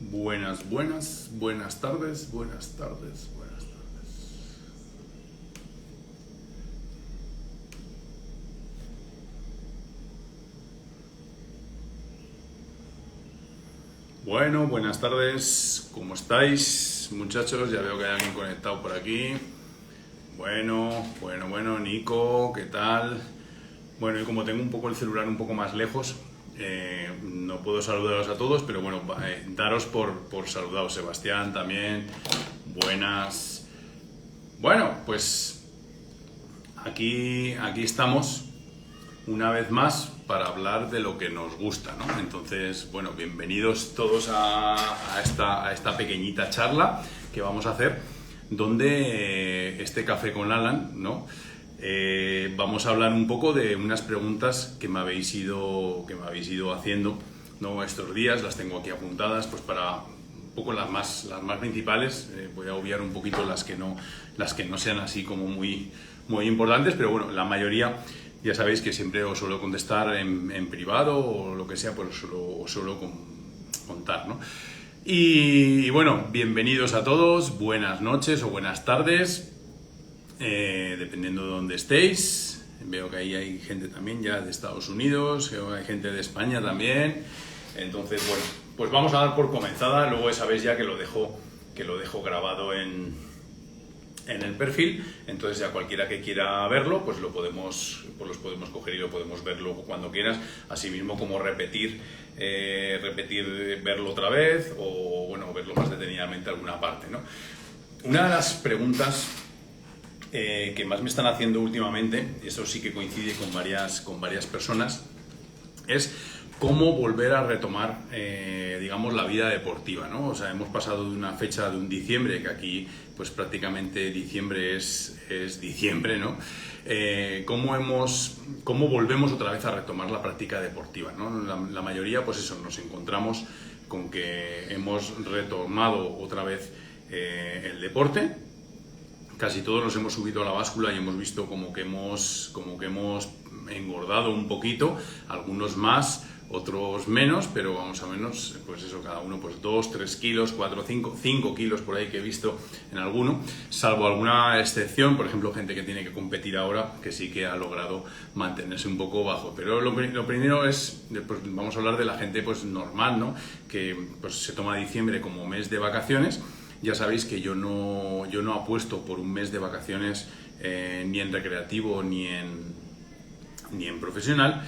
Buenas tardes, buenas tardes, buenas tardes. Bueno, buenas tardes, ¿cómo estáis, muchachos? Ya veo que hay alguien conectado por aquí. Bueno, Nico, ¿qué tal? Bueno, y como tengo un poco el celular un poco más lejos, no puedo saludaros a todos, pero bueno, daros por saludados. Sebastián también, buenas. Bueno, pues aquí estamos una vez más para hablar de lo que nos gusta, ¿no? Entonces, bueno, bienvenidos todos a esta pequeñita charla que vamos a hacer, donde este café con Alan, ¿no? Vamos a hablar un poco de unas preguntas que me habéis ido haciendo, ¿no? Estos días. Las tengo aquí apuntadas, pues para un poco las más principales. Voy a obviar un poquito las que no sean así como muy importantes, pero bueno, la mayoría ya sabéis que siempre os suelo contestar en privado o lo que sea, pues os suelo contar, ¿no? Y bueno, bienvenidos a todos, buenas noches o buenas tardes, dependiendo de dónde estéis. Veo que ahí hay gente también ya de Estados Unidos, hay gente de España también. Entonces, bueno, pues vamos a dar por comenzada. Luego sabéis ya que lo dejo grabado en el perfil, entonces ya cualquiera que quiera verlo, pues los podemos coger y lo podemos ver luego cuando quieras, así mismo como repetir, verlo otra vez o bueno, verlo más detenidamente alguna parte, ¿no? Una de las preguntas que más me están haciendo últimamente, y eso sí que coincide con varias personas, es cómo volver a retomar, digamos, la vida deportiva, ¿no? O sea, hemos pasado de una fecha de un diciembre, que aquí, pues prácticamente diciembre es diciembre, ¿no? ¿Cómo volvemos otra vez a retomar la práctica deportiva, ¿no? La mayoría, pues eso, nos encontramos con que hemos retomado otra vez el deporte. Casi todos nos hemos subido a la báscula y hemos visto como que hemos engordado un poquito, algunos más, otros menos, pero vamos a menos, pues eso, cada uno pues 2, 3 kilos, 4, 5 kilos por ahí que he visto en alguno, salvo alguna excepción, por ejemplo, gente que tiene que competir ahora, que sí que ha logrado mantenerse un poco bajo. Pero lo primero es, pues, vamos a hablar de la gente pues normal, ¿no? Que pues se toma diciembre como mes de vacaciones. Ya sabéis que yo no apuesto por un mes de vacaciones ni en recreativo ni en profesional.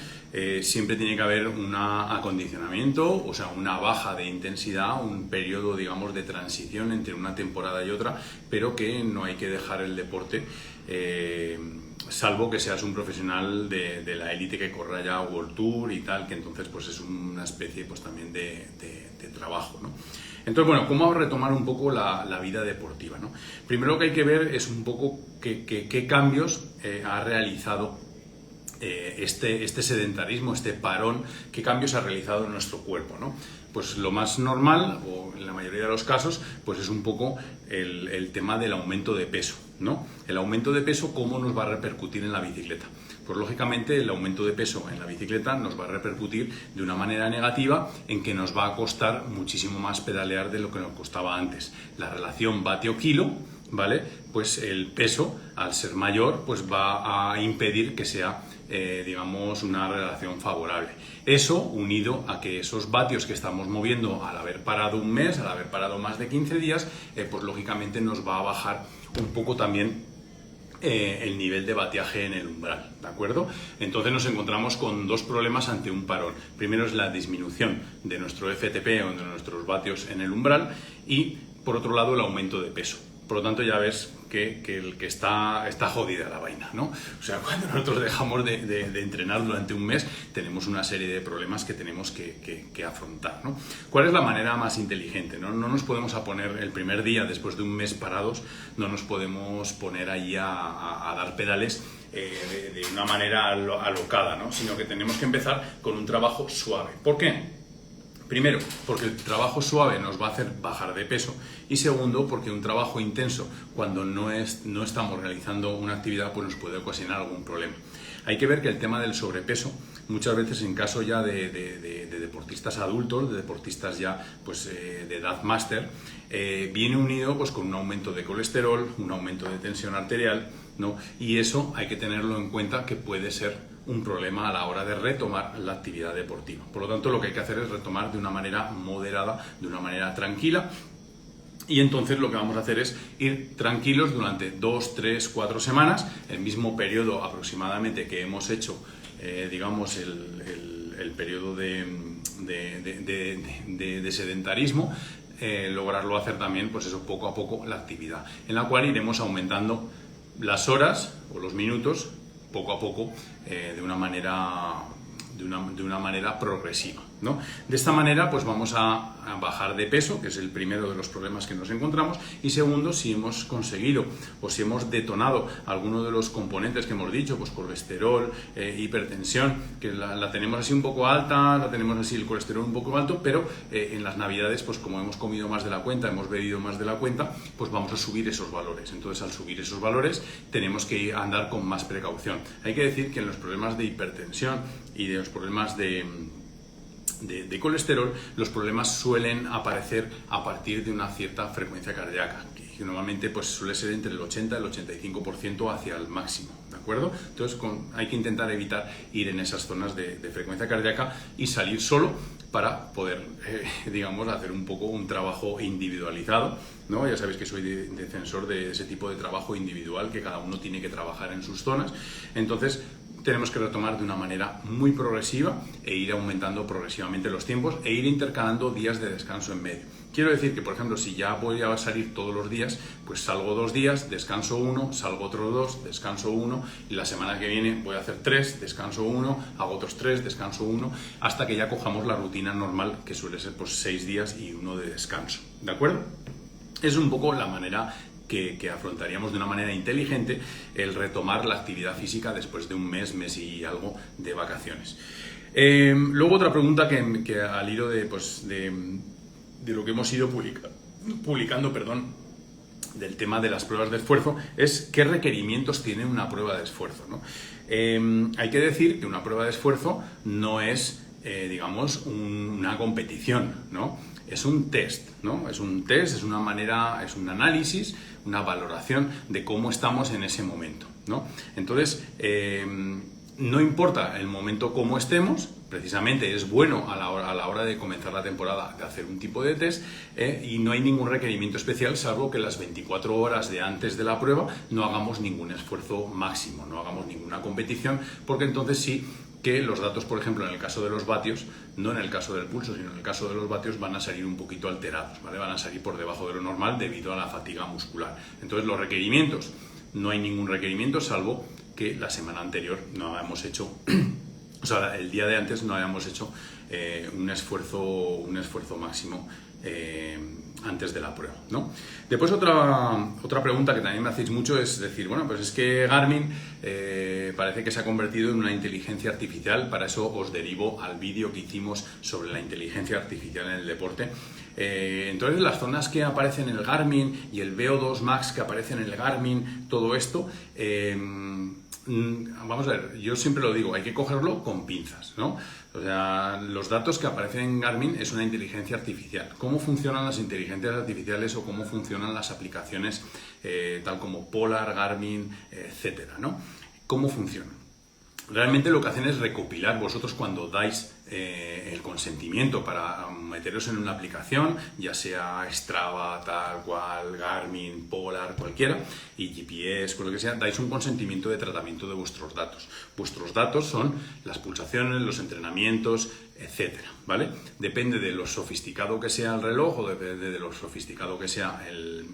Siempre tiene que haber un acondicionamiento, o sea, una baja de intensidad, un periodo, digamos, de transición entre una temporada y otra, pero que no hay que dejar el deporte, salvo que seas un profesional de la élite que corra ya World Tour y tal, que entonces pues es una especie pues también de trabajo, ¿no? Entonces, bueno, ¿cómo retomar un poco la vida deportiva, ¿no? Primero lo que hay que ver es un poco qué cambios ha realizado este sedentarismo, este parón, qué cambios ha realizado en nuestro cuerpo, ¿no? Pues lo más normal, o en la mayoría de los casos, pues es un poco el tema del aumento de peso, ¿no? El aumento de peso, ¿cómo nos va a repercutir en la bicicleta? Pues lógicamente el aumento de peso en la bicicleta nos va a repercutir de una manera negativa en que nos va a costar muchísimo más pedalear de lo que nos costaba antes. La relación vatio-kilo, ¿vale? Pues el peso, al ser mayor, pues va a impedir que sea, digamos, una relación favorable. Eso, unido a que esos vatios que estamos moviendo al haber parado un mes, al haber parado más de 15 días, pues lógicamente nos va a bajar un poco también el nivel de batiaje en el umbral, ¿de acuerdo? Entonces nos encontramos con dos problemas ante un parón. Primero es la disminución de nuestro FTP o de nuestros vatios en el umbral y, por otro lado, el aumento de peso. Por lo tanto, ya ves que está jodida la vaina, ¿no? O sea, cuando nosotros dejamos de entrenar durante un mes, tenemos una serie de problemas que tenemos que afrontar, ¿no? ¿Cuál es la manera más inteligente, ¿no? No nos podemos poner el primer día, después de un mes parados, no nos podemos poner ahí a dar pedales de una manera alocada, ¿no? Sino que tenemos que empezar con un trabajo suave. ¿Por qué? Primero, porque el trabajo suave nos va a hacer bajar de peso y segundo, porque un trabajo intenso, cuando no estamos realizando una actividad, pues nos puede ocasionar algún problema. Hay que ver que el tema del sobrepeso, muchas veces en caso ya de deportistas adultos, de deportistas ya pues, de edad máster, viene unido pues, con un aumento de colesterol, un aumento de tensión arterial, ¿no? Y eso hay que tenerlo en cuenta que puede ser un problema a la hora de retomar la actividad deportiva. Por lo tanto, lo que hay que hacer es retomar de una manera moderada, de una manera tranquila. Y entonces lo que vamos a hacer es ir tranquilos durante 2, 3, 4 semanas, el mismo periodo aproximadamente que hemos hecho, digamos, el periodo de sedentarismo, lograrlo hacer también, pues eso, poco a poco la actividad, en la cual iremos aumentando las horas o los minutos poco a poco de una manera progresiva, ¿no? De esta manera pues vamos a bajar de peso, que es el primero de los problemas que nos encontramos, y segundo, si hemos conseguido o si hemos detonado alguno de los componentes que hemos dicho, pues colesterol, hipertensión, que la tenemos así un poco alta, la tenemos así el colesterol un poco alto, pero en las navidades, pues como hemos comido más de la cuenta, hemos bebido más de la cuenta, pues vamos a subir esos valores. Entonces, al subir esos valores, tenemos que andar con más precaución. Hay que decir que en los problemas de hipertensión y de los problemas de colesterol, los problemas suelen aparecer a partir de una cierta frecuencia cardíaca, que normalmente pues, suele ser entre el 80 y el 85% hacia el máximo, ¿de acuerdo? Entonces hay que intentar evitar ir en esas zonas de frecuencia cardíaca y salir solo para poder, digamos, hacer un poco un trabajo individualizado, ¿no? Ya sabéis que soy defensor de ese tipo de trabajo individual, que cada uno tiene que trabajar en sus zonas. Entonces, tenemos que retomar de una manera muy progresiva e ir aumentando progresivamente los tiempos e ir intercalando días de descanso en medio. Quiero decir que, por ejemplo, si ya voy a salir todos los días, pues salgo 2 días, descanso 1, salgo otros 2, descanso 1, y la semana que viene voy a hacer 3, descanso 1, hago otros 3, descanso 1, hasta que ya cojamos la rutina normal, que suele ser pues 6 días y 1 de descanso. ¿De acuerdo? Es un poco la manera que afrontaríamos de una manera inteligente el retomar la actividad física después de un mes y algo de vacaciones. Luego otra pregunta que al hilo de lo que hemos ido publicando, del tema de las pruebas de esfuerzo, es qué requerimientos tiene una prueba de esfuerzo, ¿no? Hay que decir que una prueba de esfuerzo no es, digamos, una competición, ¿no? Es un test, ¿no? Es un test, es una manera, es un análisis, una valoración de cómo estamos en ese momento, ¿no? Entonces, no importa el momento cómo estemos, precisamente es bueno a la hora de comenzar la temporada de hacer un tipo de test, y no hay ningún requerimiento especial, salvo que las 24 horas de antes de la prueba no hagamos ningún esfuerzo máximo, no hagamos ninguna competición, porque entonces sí que los datos, por ejemplo, en el caso de los vatios, no en el caso del pulso, sino en el caso de los vatios, van a salir un poquito alterados, ¿vale? Van a salir por debajo de lo normal debido a la fatiga muscular. Entonces, los requerimientos, no hay ningún requerimiento, salvo que la semana anterior no hayamos hecho, o sea, el día de antes no hayamos hecho un esfuerzo máximo antes de la prueba, ¿no? Después otra pregunta que también me hacéis mucho es decir, bueno, pues es que Garmin parece que se ha convertido en una inteligencia artificial. Para eso os derivo al vídeo que hicimos sobre la inteligencia artificial en el deporte. Entonces, las zonas que aparecen en el Garmin y el VO2 Max que aparece en el Garmin, todo esto, vamos a ver, yo siempre lo digo, hay que cogerlo con pinzas, ¿no? O sea, los datos que aparecen en Garmin es una inteligencia artificial. ¿Cómo funcionan las inteligencias artificiales o cómo funcionan las aplicaciones tal como Polar, Garmin, etcétera, ¿no? ¿Cómo funcionan? Realmente lo que hacen es recopilar, vosotros cuando dais el consentimiento para meteros en una aplicación, ya sea Strava, tal cual, Garmin, Polar, cualquiera, y GPS, con lo que sea, dais un consentimiento de tratamiento de vuestros datos. Vuestros datos son las pulsaciones, los entrenamientos, etcétera, ¿vale? Depende de lo sofisticado que sea el reloj o depende de lo sofisticado que sea el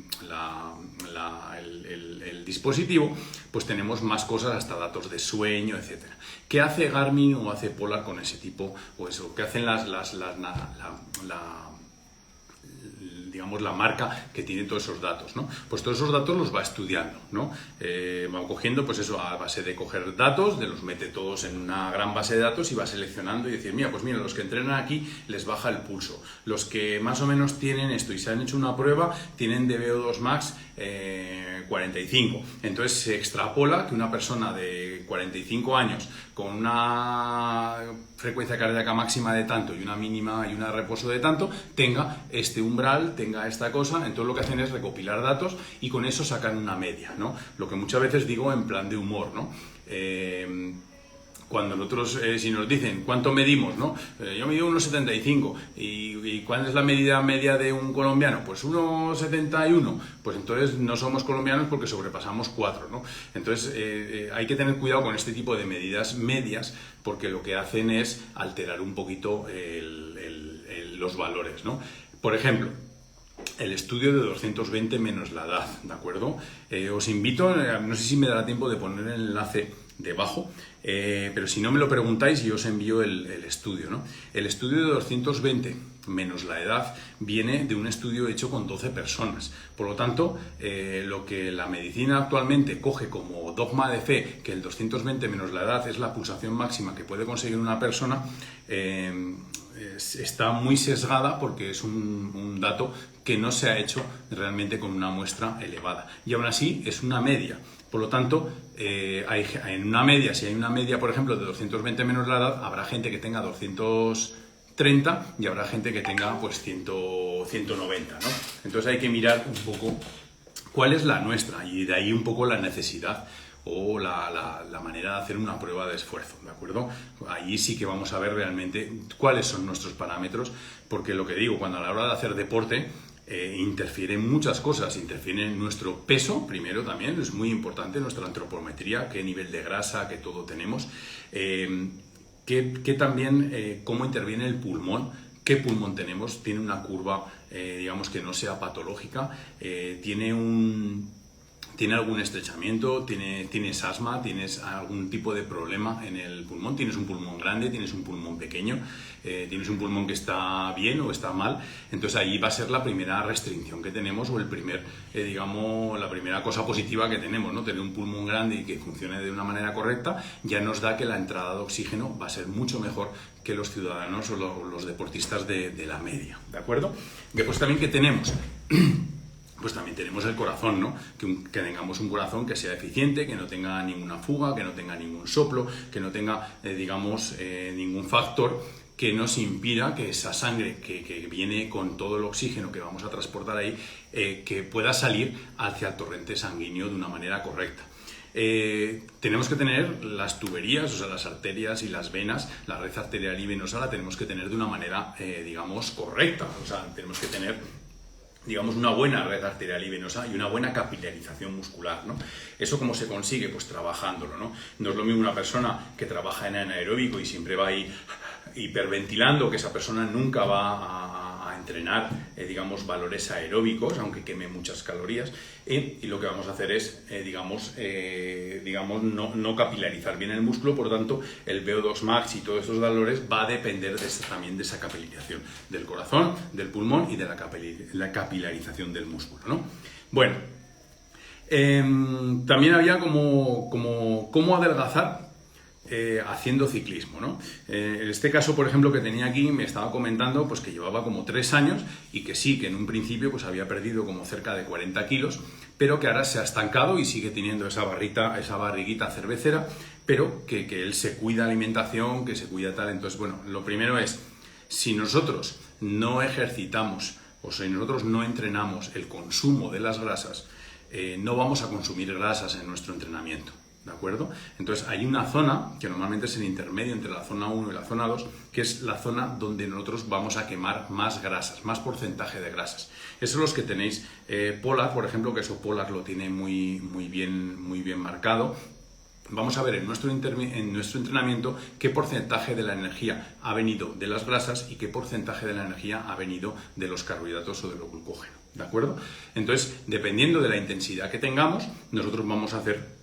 dispositivo, pues tenemos más cosas, hasta datos de sueño, etcétera. ¿Qué hace Garmin o hace Polar con ese tipo? O eso, ¿qué hacen digamos, la marca que tiene todos esos datos, ¿no? Pues todos esos datos los va estudiando, ¿no? Va cogiendo, pues eso, a base de coger datos, los mete todos en una gran base de datos y va seleccionando y decir, mira, pues mira, los que entrenan aquí les baja el pulso, los que más o menos tienen esto y se han hecho una prueba, tienen de VO2 max 45. Entonces se extrapola que una persona de 45 años con una frecuencia cardíaca máxima de tanto y una mínima y una de reposo de tanto tenga este umbral, tenga esta cosa. Entonces lo que hacen es recopilar datos y con eso sacan una media, ¿no? Lo que muchas veces digo en plan de humor, ¿no? Cuando nosotros, si nos dicen cuánto medimos, ¿no? Yo mido 1,75 y ¿cuál es la medida media de un colombiano? Pues 1,71. Pues entonces no somos colombianos porque sobrepasamos 4, ¿no? Entonces hay que tener cuidado con este tipo de medidas medias porque lo que hacen es alterar un poquito los valores, ¿no? Por ejemplo, el estudio de 220 menos la edad, ¿de acuerdo? Os invito, no sé si me dará tiempo de poner el enlace debajo, pero si no me lo preguntáis yo os envío el estudio, ¿no? El estudio de 220 menos la edad viene de un estudio hecho con 12 personas. Por lo tanto, lo que la medicina actualmente coge como dogma de fe, que el 220 menos la edad es la pulsación máxima que puede conseguir una persona, está muy sesgada porque es un dato que no se ha hecho realmente con una muestra elevada. Y aún así es una media. Por lo tanto, en una media, si hay una media, por ejemplo, de 220 menos la edad, habrá gente que tenga 230 y habrá gente que tenga pues 190, ¿no? Entonces hay que mirar un poco cuál es la nuestra y de ahí un poco la necesidad o la manera de hacer una prueba de esfuerzo, ¿de acuerdo? Ahí sí que vamos a ver realmente cuáles son nuestros parámetros, porque lo que digo, cuando a la hora de hacer deporte, interfieren muchas cosas, interfiere nuestro peso, primero también, es muy importante, nuestra antropometría, qué nivel de grasa, que todo tenemos, que también cómo interviene el pulmón, qué pulmón tenemos, tiene una curva, digamos que no sea patológica, tiene algún estrechamiento, tienes asma, tienes algún tipo de problema en el pulmón, tienes un pulmón grande, tienes un pulmón pequeño, tienes un pulmón que está bien o está mal. Entonces ahí va a ser la primera restricción que tenemos o digamos, la primera cosa positiva que tenemos, ¿no? Tener un pulmón grande y que funcione de una manera correcta ya nos da que la entrada de oxígeno va a ser mucho mejor que los ciudadanos o los deportistas de la media, ¿de acuerdo? Después también que tenemos... Pues también tenemos el corazón, ¿no? Que tengamos un corazón que sea eficiente, que no tenga ninguna fuga, que no tenga ningún soplo, que no tenga, ningún factor que nos impida que esa sangre que viene con todo el oxígeno que vamos a transportar ahí, que pueda salir hacia el torrente sanguíneo de una manera correcta. Tenemos que tener las tuberías, o sea, las arterias y las venas, la red arterial y venosa la tenemos que tener de una manera, digamos, correcta. O sea, tenemos que tener... digamos, una buena red arterial y venosa y una buena capilarización muscular, ¿no? ¿Eso cómo se consigue? Pues trabajándolo, ¿no? No es lo mismo una persona que trabaja en anaeróbico y siempre va ahí hiperventilando, que esa persona nunca va a entrenar, digamos, valores aeróbicos, aunque queme muchas calorías, y lo que vamos a hacer es, no capilarizar bien el músculo, por lo tanto, el VO2 max y todos estos valores va a depender también de esa capilarización del corazón, del pulmón y de la capilarización del músculo, ¿no? Bueno, también había cómo adelgazar haciendo ciclismo, ¿no? En este caso, por ejemplo, que tenía aquí, me estaba comentando pues, que llevaba como 3 años y que sí, que en un principio pues, había perdido como cerca de 40 kilos, pero que ahora se ha estancado y sigue teniendo esa barriguita cervecera, pero que él se cuida alimentación, que se cuida tal. Entonces, bueno, lo primero es, si nosotros no ejercitamos o si nosotros no entrenamos el consumo de las grasas, no vamos a consumir grasas en nuestro entrenamiento. ¿De acuerdo? Entonces hay una zona que normalmente es el intermedio entre la zona 1 y la zona 2, que es la zona donde nosotros vamos a quemar más grasas, más porcentaje de grasas. Esos son los que tenéis Polar, por ejemplo, que eso Polar lo tiene muy bien marcado. Vamos a ver en nuestro entrenamiento qué porcentaje de la energía ha venido de las grasas y qué porcentaje de la energía ha venido de los carbohidratos o del glucógeno. ¿De acuerdo? Entonces, dependiendo de la intensidad que tengamos, nosotros vamos a hacer,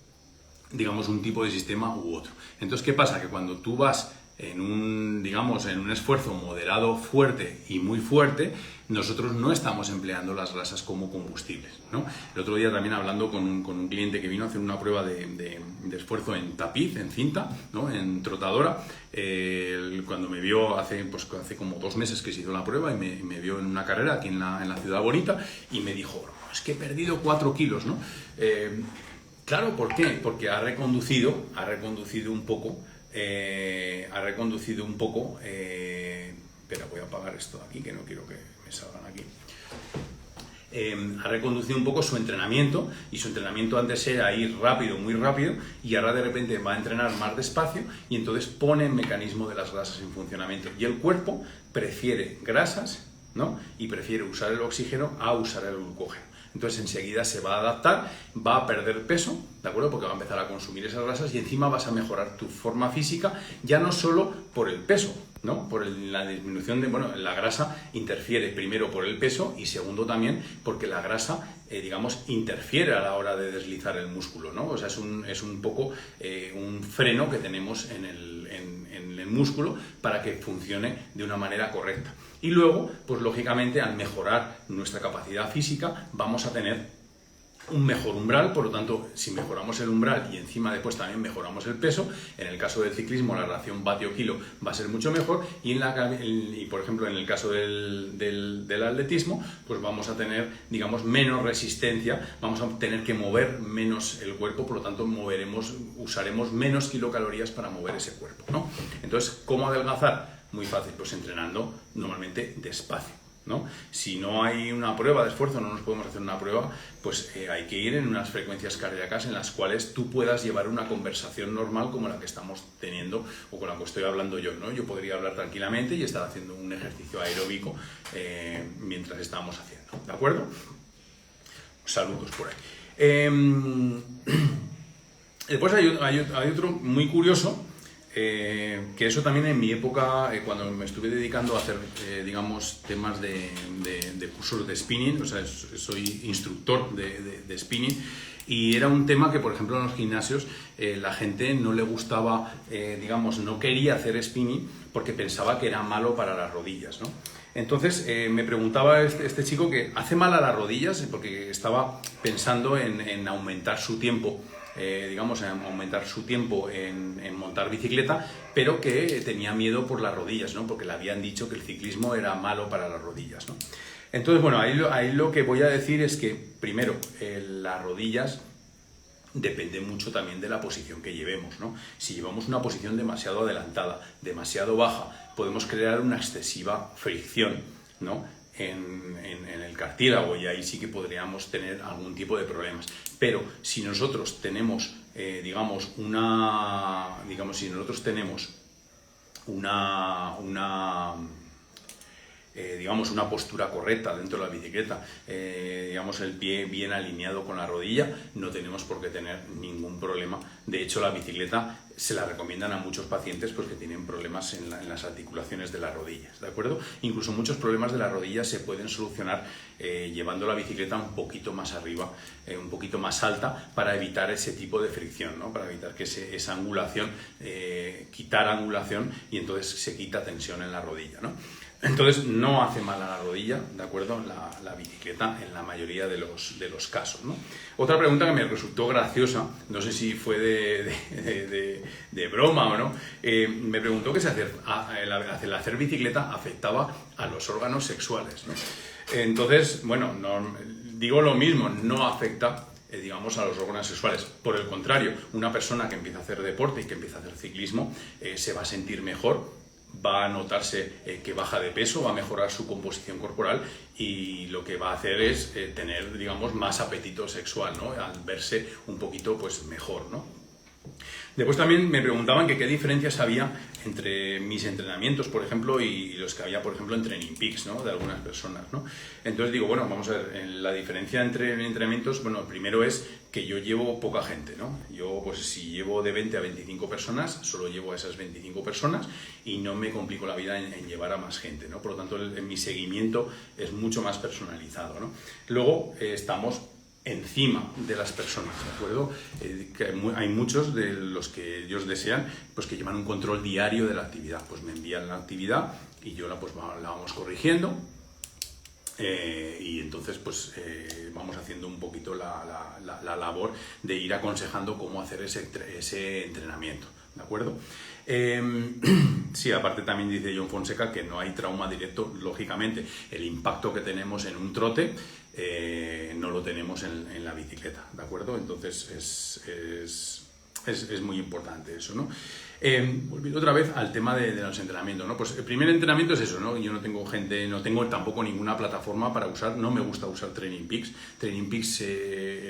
digamos, un tipo de sistema u otro. Entonces, ¿qué pasa? Que cuando tú vas digamos, en un esfuerzo moderado, fuerte y muy fuerte, nosotros no estamos empleando las grasas como combustibles, ¿no? El otro día también hablando con un cliente que vino a hacer una prueba de esfuerzo en tapiz, en cinta, ¿no? En trotadora, cuando me vio hace como 2 meses que se hizo la prueba y me vio en una carrera aquí en la Ciudad Bonita y me dijo, "No, es que he perdido 4 kilos, ¿no?". Claro, ¿por qué? Porque ha reconducido un poco. Espera, voy a apagar esto de aquí, que no quiero que me salgan aquí. Ha reconducido un poco su entrenamiento, y su entrenamiento antes era ir rápido, muy rápido, y ahora de repente va a entrenar más despacio y entonces pone el mecanismo de las grasas en funcionamiento. Y el cuerpo prefiere grasas, ¿no? Y prefiere usar el oxígeno a usar el glucógeno. Entonces enseguida se va a adaptar, va a perder peso, ¿de acuerdo? Porque va a empezar a consumir esas grasas y encima vas a mejorar tu forma física, ya no solo por el peso, ¿no? Por la disminución de, bueno, la grasa interfiere primero por el peso y segundo también porque la grasa, digamos, interfiere a la hora de deslizar el músculo, ¿no? O sea, es un poco un freno que tenemos en el músculo para que funcione de una manera correcta. Y luego, pues lógicamente, al mejorar nuestra capacidad física, vamos a tener un mejor umbral. Por lo tanto, si mejoramos el umbral y encima después también mejoramos el peso, en el caso del ciclismo la relación vatio-kilo va a ser mucho mejor y por ejemplo en el caso del atletismo, pues vamos a tener, digamos, menos resistencia, vamos a tener que mover menos el cuerpo, por lo tanto usaremos menos kilocalorías para mover ese cuerpo, ¿no? Entonces, ¿cómo adelgazar? Muy fácil, pues entrenando normalmente despacio, ¿no? Si no hay una prueba de esfuerzo, no nos podemos hacer una prueba, pues hay que ir en unas frecuencias cardíacas en las cuales tú puedas llevar una conversación normal como la que estamos teniendo o con la que estoy hablando yo, ¿no? Yo podría hablar tranquilamente y estar haciendo un ejercicio aeróbico mientras estábamos haciendo, ¿de acuerdo? Saludos por ahí. Después hay otro muy curioso, que eso también en mi época, cuando me estuve dedicando a hacer, digamos, temas de cursos de spinning, o sea, soy instructor de spinning, y era un tema que, por ejemplo, en los gimnasios la gente no le gustaba, digamos, no quería hacer spinning porque pensaba que era malo para las rodillas, ¿no? Entonces me preguntaba este chico que hace mal a las rodillas porque estaba pensando en aumentar su tiempo, digamos, en aumentar su tiempo en montar bicicleta, pero que tenía miedo por las rodillas, ¿no? Porque le habían dicho que el ciclismo era malo para las rodillas, ¿no? Entonces, bueno, ahí lo que voy a decir es que, primero, las rodillas depende mucho también de la posición que llevemos, ¿no? Si llevamos una posición demasiado adelantada, demasiado baja, podemos crear una excesiva fricción, ¿no? En el cartílago, y ahí sí que podríamos tener algún tipo de problemas. Pero si nosotros tenemos, digamos, una postura correcta dentro de la bicicleta, digamos, el pie bien alineado con la rodilla, no tenemos por qué tener ningún problema. De hecho, la bicicleta se la recomiendan a muchos pacientes porque tienen problemas en las articulaciones de las rodillas, ¿de acuerdo? Incluso muchos problemas de las rodillas se pueden solucionar llevando la bicicleta un poquito más arriba, un poquito más alta, para evitar ese tipo de fricción, ¿no? Para evitar que esa angulación, quitar angulación, y entonces se quita tensión en la rodilla, ¿no? Entonces no hace mal a la rodilla, ¿de acuerdo? La bicicleta en la mayoría de los casos, ¿no? Otra pregunta que me resultó graciosa, no sé si fue de broma o no, me preguntó que si el hacer bicicleta afectaba a los órganos sexuales, ¿no? Entonces, bueno, digo lo mismo, no afecta, digamos, a los órganos sexuales. Por el contrario, una persona que empieza a hacer deporte y que empieza a hacer ciclismo se va a sentir mejor, va a notarse que baja de peso, va a mejorar su composición corporal, y lo que va a hacer es tener, digamos, más apetito sexual, ¿no? Al verse un poquito, pues, mejor, ¿no? Después también me preguntaban que qué diferencias había entre mis entrenamientos, por ejemplo, y los que había, por ejemplo, en Training Peaks, ¿no? De algunas personas, ¿no? Entonces digo, bueno, vamos a ver, la diferencia entre entrenamientos, bueno, el primero es que yo llevo poca gente, ¿no? Yo, pues, si llevo de 20 a 25 personas, solo llevo a esas 25 personas y no me complico la vida en llevar a más gente, ¿no? Por lo tanto, mi seguimiento es mucho más personalizado, ¿no? Luego estamos encima de las personas, ¿de acuerdo? Que hay muchos de los que ellos desean, pues que llevan un control diario de la actividad, pues me envían la actividad y yo la vamos corrigiendo, y entonces pues vamos haciendo un poquito la labor de ir aconsejando cómo hacer ese entrenamiento, ¿de acuerdo? Sí, aparte también dice John Fonseca que no hay trauma directo, lógicamente el impacto que tenemos en un trote no lo tenemos en la bicicleta, ¿de acuerdo? Entonces es muy importante eso, ¿no? Volviendo otra vez al tema de los entrenamientos, ¿no? Pues el primer entrenamiento es eso, ¿no? Yo no tengo tampoco ninguna plataforma para usar, no me gusta usar Training Peaks. Training Peaks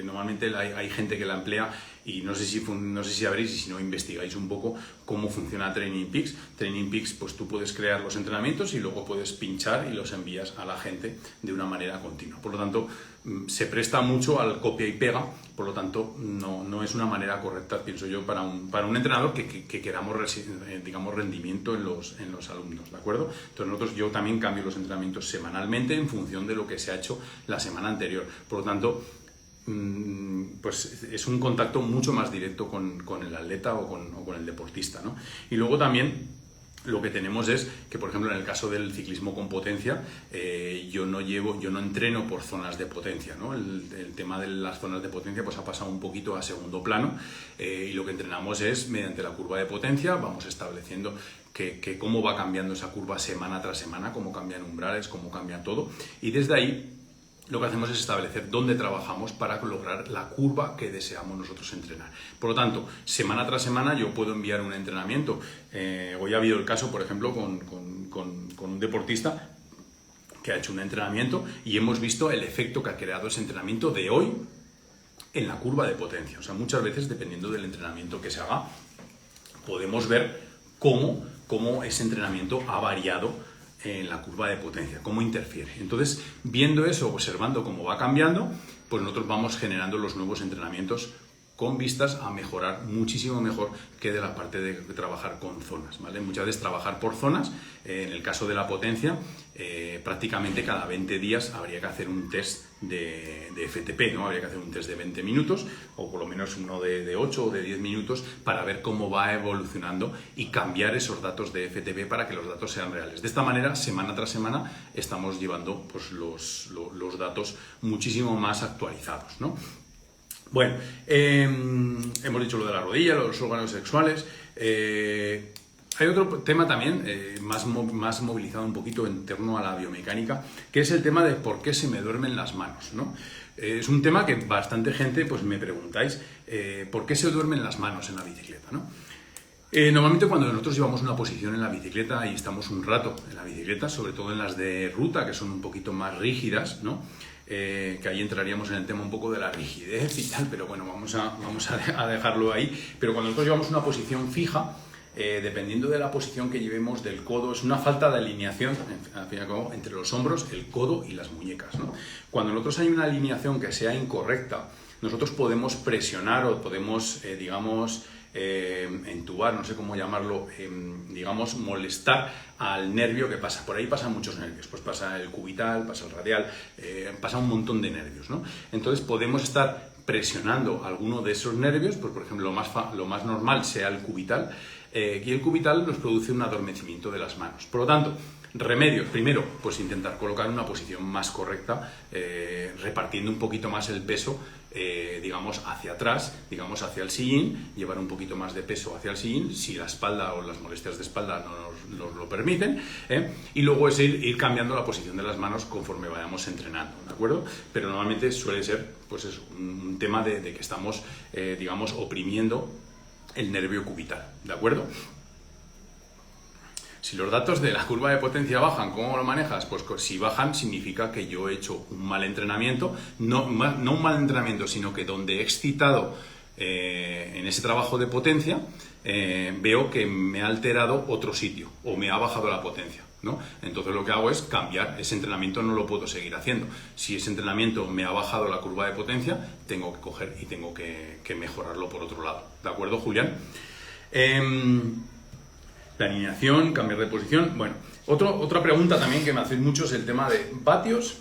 normalmente hay gente que la emplea y no sé si sabréis, y si no investigáis un poco cómo funciona Training Peaks. Training Peaks, pues tú puedes crear los entrenamientos y luego puedes pinchar y los envías a la gente de una manera continua. Por lo tanto, se presta mucho al copia y pega, por lo tanto no es una manera correcta, pienso yo, para un entrenador que queramos digamos rendimiento en los alumnos, ¿de acuerdo? Entonces yo también cambio los entrenamientos semanalmente en función de lo que se ha hecho la semana anterior, por lo tanto pues es un contacto mucho más directo con el atleta o con el deportista, ¿no? Y luego también lo que tenemos es que, por ejemplo, en el caso del ciclismo con potencia, yo no entreno por zonas de potencia, ¿no? El tema de las zonas de potencia pues ha pasado un poquito a segundo plano, y lo que entrenamos es mediante la curva de potencia, vamos estableciendo que cómo va cambiando esa curva semana tras semana, cómo cambian umbrales, cómo cambia todo, y desde ahí lo que hacemos es establecer dónde trabajamos para lograr la curva que deseamos nosotros entrenar. Por lo tanto, semana tras semana yo puedo enviar un entrenamiento. Hoy ha habido el caso, por ejemplo, con un deportista que ha hecho un entrenamiento y hemos visto el efecto que ha creado ese entrenamiento de hoy en la curva de potencia. O sea, muchas veces, dependiendo del entrenamiento que se haga, podemos ver cómo ese entrenamiento ha variado en la curva de potencia, cómo interfiere. Entonces, viendo eso, observando cómo va cambiando, pues nosotros vamos generando los nuevos entrenamientos con vistas a mejorar muchísimo mejor que de la parte de trabajar con zonas, ¿vale? Muchas veces trabajar por zonas, en el caso de la potencia, prácticamente cada 20 días habría que hacer un test de FTP, ¿no? Habría que hacer un test de 20 minutos o por lo menos uno de 8 o de 10 minutos para ver cómo va evolucionando y cambiar esos datos de FTP para que los datos sean reales. De esta manera, semana tras semana, estamos llevando pues, los datos muchísimo más actualizados, ¿no? Bueno, hemos dicho lo de la rodilla, los órganos sexuales. Hay otro tema también, más movilizado un poquito en torno a la biomecánica, que es el tema de por qué se me duermen las manos, ¿no? Es un tema que bastante gente pues, me preguntáis, ¿por qué se duermen las manos en la bicicleta, ¿no? Normalmente cuando nosotros llevamos una posición en la bicicleta y estamos un rato en la bicicleta, sobre todo en las de ruta, que son un poquito más rígidas, ¿no? Que ahí entraríamos en el tema un poco de la rigidez y tal, pero bueno, vamos a dejarlo ahí. Pero cuando nosotros llevamos una posición fija, dependiendo de la posición que llevemos del codo, es una falta de alineación, al fin y al cabo, entre los hombros, el codo y las muñecas, ¿no? Cuando nosotros hay una alineación que sea incorrecta, nosotros podemos presionar o podemos, digamos, entubar, no sé cómo llamarlo, digamos, molestar al nervio que pasa. Por ahí pasan muchos nervios, pues pasa el cubital, pasa el radial, pasa un montón de nervios, ¿no? Entonces podemos estar presionando alguno de esos nervios, pues por ejemplo lo más normal sea el cubital, y el cubital nos produce un adormecimiento de las manos. Por lo tanto, remedios, primero, pues intentar colocar una posición más correcta, repartiendo un poquito más el peso, digamos, hacia atrás, digamos, hacia el sillín, llevar un poquito más de peso hacia el sillín, si la espalda o las molestias de espalda nos lo permiten, y luego es ir cambiando la posición de las manos conforme vayamos entrenando, ¿de acuerdo? Pero normalmente suele ser, pues es un tema de que estamos, digamos, oprimiendo el nervio cubital, ¿de acuerdo? Si los datos de la curva de potencia bajan, ¿cómo lo manejas? Pues si bajan significa que yo he hecho un mal entrenamiento, no un mal entrenamiento, sino que donde he excitado en ese trabajo de potencia, veo que me ha alterado otro sitio o me ha bajado la potencia, ¿no? Entonces lo que hago es cambiar, ese entrenamiento no lo puedo seguir haciendo. Si ese entrenamiento me ha bajado la curva de potencia, tengo que coger y tengo que mejorarlo por otro lado. ¿De acuerdo, Julián? La alineación, cambiar de posición. Bueno, otra pregunta también que me hacéis mucho es el tema de vatios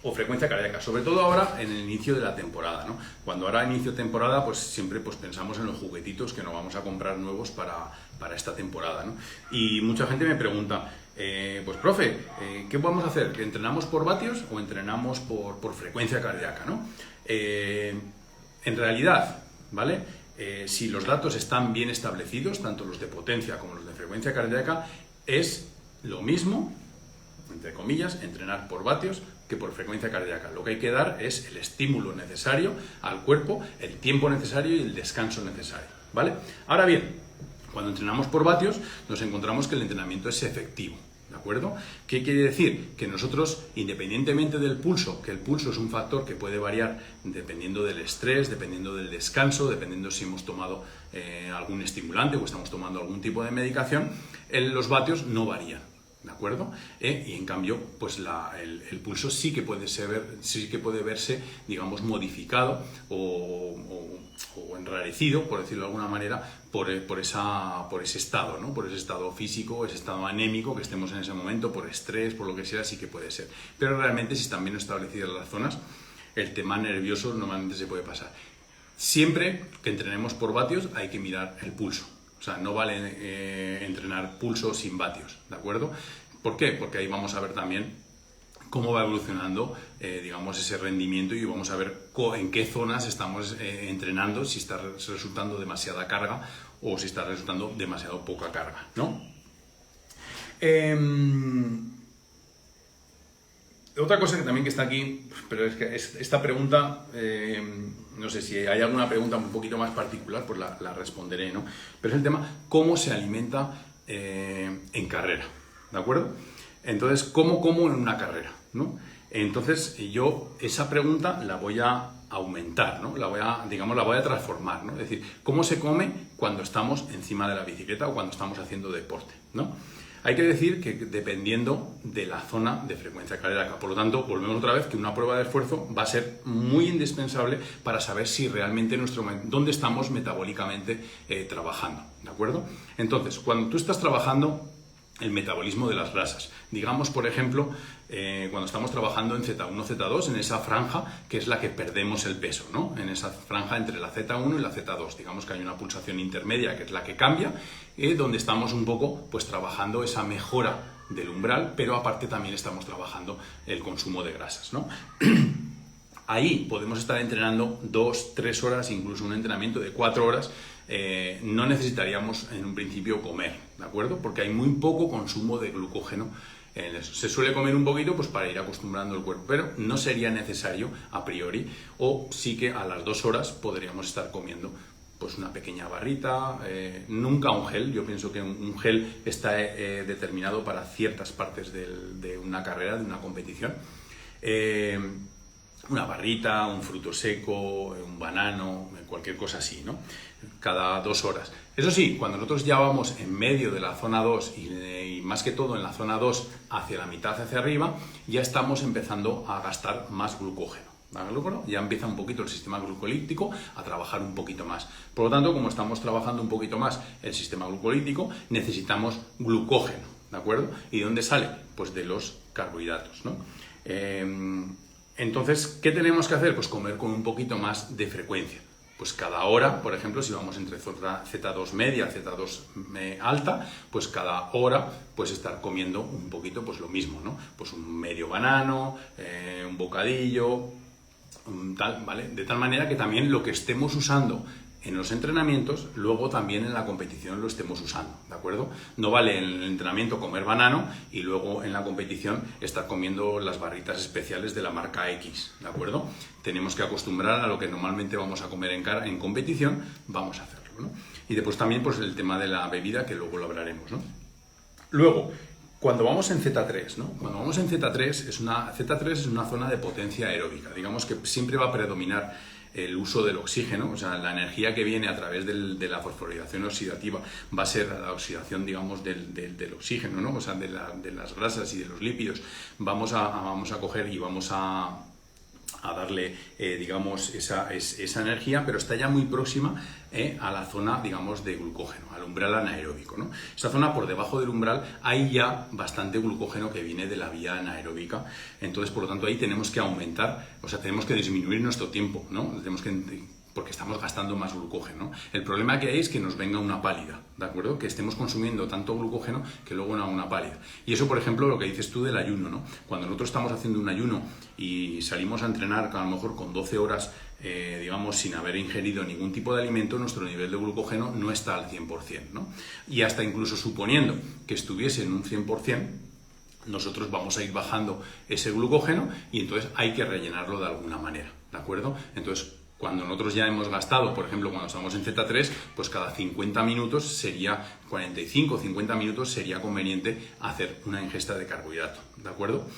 o frecuencia cardíaca, sobre todo ahora en el inicio de la temporada, ¿no? Cuando ahora inicio de temporada, pues siempre pues, pensamos en los juguetitos que nos vamos a comprar nuevos para esta temporada, ¿no? Y mucha gente me pregunta, pues profe, ¿qué vamos a hacer? ¿Entrenamos por vatios o entrenamos por frecuencia cardíaca, ¿no? En realidad, ¿vale? Si los datos están bien establecidos, tanto los de potencia como los de frecuencia cardíaca, es lo mismo, entre comillas, entrenar por vatios que por frecuencia cardíaca. Lo que hay que dar es el estímulo necesario al cuerpo, el tiempo necesario y el descanso necesario, ¿vale? Ahora bien, cuando entrenamos por vatios, nos encontramos que el entrenamiento es efectivo, ¿de acuerdo? ¿Qué quiere decir? Que nosotros, independientemente del pulso, que el pulso es un factor que puede variar dependiendo del estrés, dependiendo del descanso, dependiendo si hemos tomado algún estimulante o estamos tomando algún tipo de medicación, los vatios no varían. ¿De acuerdo? Y en cambio, pues el pulso sí que puede verse, digamos, modificado o enrarecido, por decirlo de alguna manera, por ese estado, ¿no? Por ese estado físico, ese estado anémico que estemos en ese momento, por estrés, por lo que sea, sí que puede ser. Pero realmente, si están bien establecidas las zonas, el tema nervioso normalmente se puede pasar. Siempre que entrenemos por vatios hay que mirar el pulso. O sea, no vale entrenar pulso sin vatios, ¿de acuerdo? ¿Por qué? Porque ahí vamos a ver también cómo va evolucionando, digamos, ese rendimiento y vamos a ver en qué zonas estamos entrenando, si está resultando demasiada carga o si está resultando demasiado poca carga, ¿no? Otra cosa que también que está aquí, pero es que esta pregunta, no sé si hay alguna pregunta un poquito más particular, pues la responderé, ¿no? Pero es el tema, ¿cómo se alimenta en carrera? ¿De acuerdo? Entonces, ¿cómo como en una carrera? ¿No? Entonces, yo esa pregunta la voy a aumentar, ¿no? La voy a transformar, ¿no? Es decir, ¿cómo se come cuando estamos encima de la bicicleta o cuando estamos haciendo deporte, ¿no? Hay que decir que dependiendo de la zona de frecuencia cardíaca, por lo tanto, volvemos otra vez que una prueba de esfuerzo va a ser muy indispensable para saber si realmente dónde estamos metabólicamente trabajando, ¿de acuerdo? Entonces, cuando tú estás trabajando el metabolismo de las grasas, digamos, por ejemplo, cuando estamos trabajando en Z1, Z2, en esa franja que es la que perdemos el peso, ¿no? En esa franja entre la Z1 y la Z2, digamos que hay una pulsación intermedia que es la que cambia, donde estamos un poco pues trabajando esa mejora del umbral, pero aparte también estamos trabajando el consumo de grasas, ¿no? Ahí podemos estar entrenando 2, 3 horas, incluso un entrenamiento de 4 horas, no necesitaríamos en un principio comer, ¿de acuerdo? Porque hay muy poco consumo de glucógeno en eso. Se suele comer un poquito pues para ir acostumbrando el cuerpo, pero no sería necesario a priori, o sí que a las 2 horas podríamos estar comiendo pues una pequeña barrita, nunca un gel. Yo pienso que un gel está determinado para ciertas partes de una carrera, de una competición. Una barrita, un fruto seco, un banano, cualquier cosa así, ¿no? Cada 2 horas. Eso sí, cuando nosotros ya vamos en medio de la zona 2 y más que todo en la zona 2 hacia la mitad hacia arriba, ya estamos empezando a gastar más glucógeno. ¿De acuerdo? Ya empieza un poquito el sistema glucolíptico a trabajar un poquito más. Por lo tanto, como estamos trabajando un poquito más el sistema glucolíptico, necesitamos glucógeno, ¿de acuerdo? ¿Y de dónde sale? Pues de los carbohidratos, ¿no? Entonces, ¿qué tenemos que hacer? Pues comer con un poquito más de frecuencia. Pues cada hora, por ejemplo, si vamos entre Z2 media, Z2 alta, pues cada hora pues estar comiendo un poquito pues lo mismo, ¿no? Pues un medio banano, un bocadillo, tal, ¿vale? De tal manera que también lo que estemos usando en los entrenamientos, luego también en la competición lo estemos usando, ¿de acuerdo? No vale en el entrenamiento comer banano y luego en la competición estar comiendo las barritas especiales de la marca X, ¿de acuerdo? Tenemos que acostumbrar a lo que normalmente vamos a comer en competición, vamos a hacerlo, ¿no? Y después también pues el tema de la bebida, que luego lo hablaremos, ¿no? Luego, cuando vamos en Z3, ¿no? Cuando vamos en Z3 Z3 es una zona de potencia aeróbica, digamos que siempre va a predominar el uso del oxígeno, o sea, la energía que viene a través de la fosforilación oxidativa va a ser la oxidación, digamos, del oxígeno, ¿no? O sea, de las grasas y de los lípidos. Vamos a coger y vamos a a darle, digamos, esa energía, pero está ya muy próxima a la zona, digamos, de glucógeno, al umbral anaeróbico, ¿no? Esa zona por debajo del umbral hay ya bastante glucógeno que viene de la vía anaeróbica, entonces, por lo tanto, ahí tenemos que aumentar, o sea, tenemos que disminuir nuestro tiempo, ¿no? Porque estamos gastando más glucógeno, ¿no? El problema que hay es que nos venga una pálida, ¿de acuerdo? Que estemos consumiendo tanto glucógeno que luego una pálida. Y eso, por ejemplo, lo que dices tú del ayuno, ¿no? Cuando nosotros estamos haciendo un ayuno y salimos a entrenar a lo mejor con 12 horas, digamos, sin haber ingerido ningún tipo de alimento, nuestro nivel de glucógeno no está al 100%, ¿no? Y hasta incluso suponiendo que estuviese en un 100%, nosotros vamos a ir bajando ese glucógeno y entonces hay que rellenarlo de alguna manera, ¿de acuerdo? Entonces, cuando nosotros ya hemos gastado, por ejemplo, cuando estamos en Z3, pues cada 50 minutos sería, 45 o 50 minutos sería conveniente hacer una ingesta de carbohidrato, ¿de acuerdo?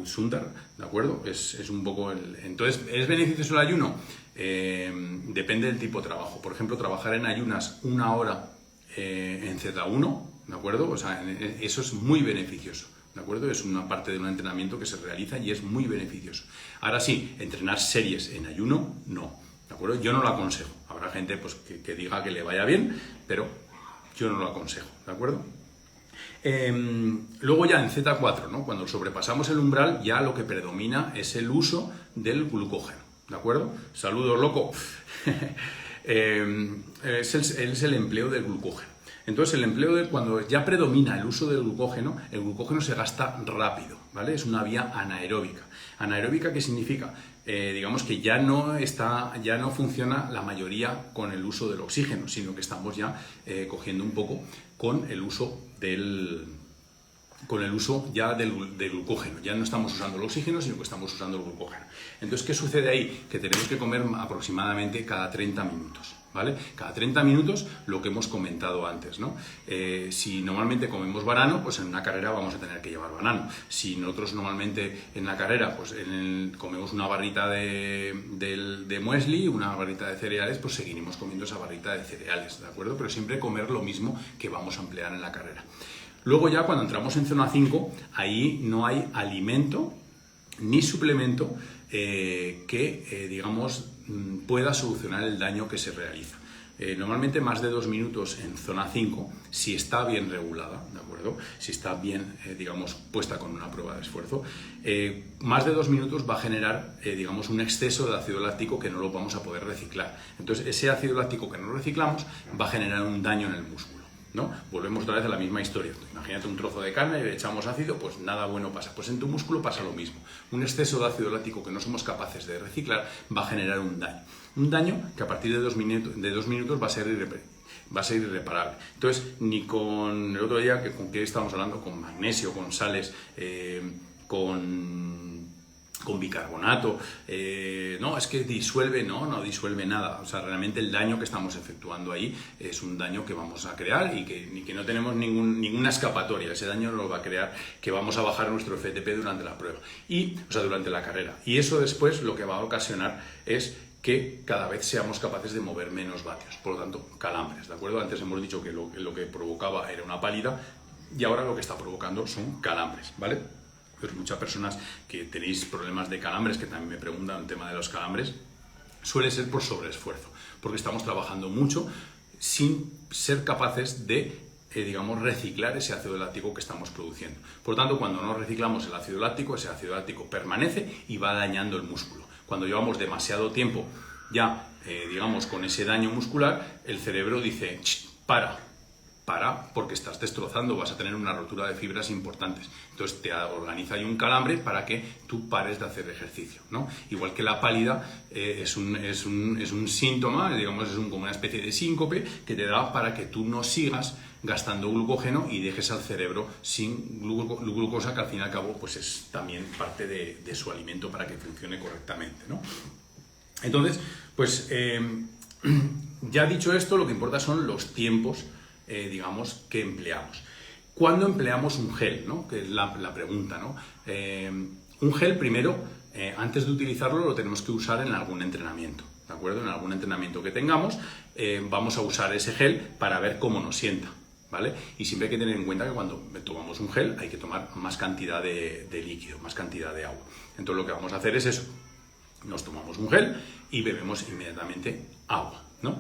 Sundar, ¿de acuerdo? Es un poco Entonces, ¿es beneficioso el ayuno? Depende del tipo de trabajo. Por ejemplo, trabajar en ayunas 1 hora en Z1, ¿de acuerdo? O sea, eso es muy beneficioso. ¿De acuerdo? Es una parte de un entrenamiento que se realiza y es muy beneficioso. Ahora sí, entrenar series en ayuno, no. ¿De acuerdo? Yo no lo aconsejo. Habrá gente pues, que diga que le vaya bien, pero yo no lo aconsejo. ¿De acuerdo? Luego ya en Z4, ¿no? Cuando sobrepasamos el umbral, ya lo que predomina es el uso del glucógeno. ¿De acuerdo? Saludos, loco. Es el empleo del glucógeno. Entonces, cuando ya predomina el uso del glucógeno, el glucógeno se gasta rápido, ¿vale? Es una vía anaeróbica. ¿Anaeróbica qué significa? Digamos que ya no funciona la mayoría con el uso del oxígeno, sino que estamos ya cogiendo un poco con el uso del glucógeno. Ya no estamos usando el oxígeno, sino que estamos usando el glucógeno. Entonces, ¿qué sucede ahí? Que tenemos que comer aproximadamente cada 30 minutos. ¿Vale? Cada 30 minutos lo que hemos comentado antes, ¿no? Si normalmente comemos banano, pues en una carrera vamos a tener que llevar banano. Si nosotros normalmente en la carrera pues comemos una barrita de muesli, una barrita de cereales, pues seguiremos comiendo esa barrita de cereales, ¿de acuerdo? Pero siempre comer lo mismo que vamos a emplear en la carrera. Luego ya cuando entramos en zona 5, ahí no hay alimento ni suplemento digamos, pueda solucionar el daño que se realiza. Normalmente más de 2 minutos en zona 5, si está bien regulada, ¿de acuerdo? Si está bien, digamos, puesta con una prueba de esfuerzo, más de 2 minutos va a generar, digamos, un exceso de ácido láctico que no lo vamos a poder reciclar. Entonces, ese ácido láctico que no reciclamos va a generar un daño en el músculo, ¿no? Volvemos otra vez a la misma historia. Imagínate un trozo de carne y le echamos ácido, pues nada bueno pasa. Pues en tu músculo pasa lo mismo. Un exceso de ácido láctico que no somos capaces de reciclar va a generar un daño. Un daño que a partir de 2 minutos va a ser irreparable. Entonces, ni con el otro día, ¿con qué estábamos hablando? Con magnesio, con sales, con bicarbonato, no, es que disuelve, no disuelve nada. O sea, realmente el daño que estamos efectuando ahí es un daño que vamos a crear y que no tenemos ninguna escapatoria. Ese daño lo va a crear, que vamos a bajar nuestro FTP durante la prueba, durante la carrera. Y eso después lo que va a ocasionar es que cada vez seamos capaces de mover menos vatios, por lo tanto, calambres, ¿de acuerdo? Antes hemos dicho que lo que provocaba era una pálida y ahora lo que está provocando son calambres, ¿vale? Pero muchas personas que tenéis problemas de calambres, que también me preguntan el tema de los calambres, suele ser por sobreesfuerzo, porque estamos trabajando mucho sin ser capaces de, digamos, reciclar ese ácido láctico que estamos produciendo. Por lo tanto, cuando no reciclamos el ácido láctico, ese ácido láctico permanece y va dañando el músculo. Cuando llevamos demasiado tiempo ya, digamos, con ese daño muscular, el cerebro dice, para, porque estás destrozando, vas a tener una rotura de fibras importantes. Entonces te organiza ahí un calambre para que tú pares de hacer ejercicio, ¿no? Igual que la pálida es un síntoma, digamos, como una especie de síncope que te da para que tú no sigas gastando glucógeno y dejes al cerebro sin glucosa, que al fin y al cabo pues es también parte de su alimento para que funcione correctamente, ¿no? Entonces, pues ya dicho esto, lo que importa son los tiempos, digamos, que empleamos. ¿Cuándo empleamos un gel, ¿no? Que es la pregunta, ¿no? Un gel, primero, antes de utilizarlo, lo tenemos que usar en algún entrenamiento, ¿de acuerdo? En algún entrenamiento que tengamos, vamos a usar ese gel para ver cómo nos sienta, ¿vale? Y siempre hay que tener en cuenta que cuando tomamos un gel hay que tomar más cantidad de líquido, más cantidad de agua. Entonces lo que vamos a hacer es eso, nos tomamos un gel y bebemos inmediatamente agua, ¿no?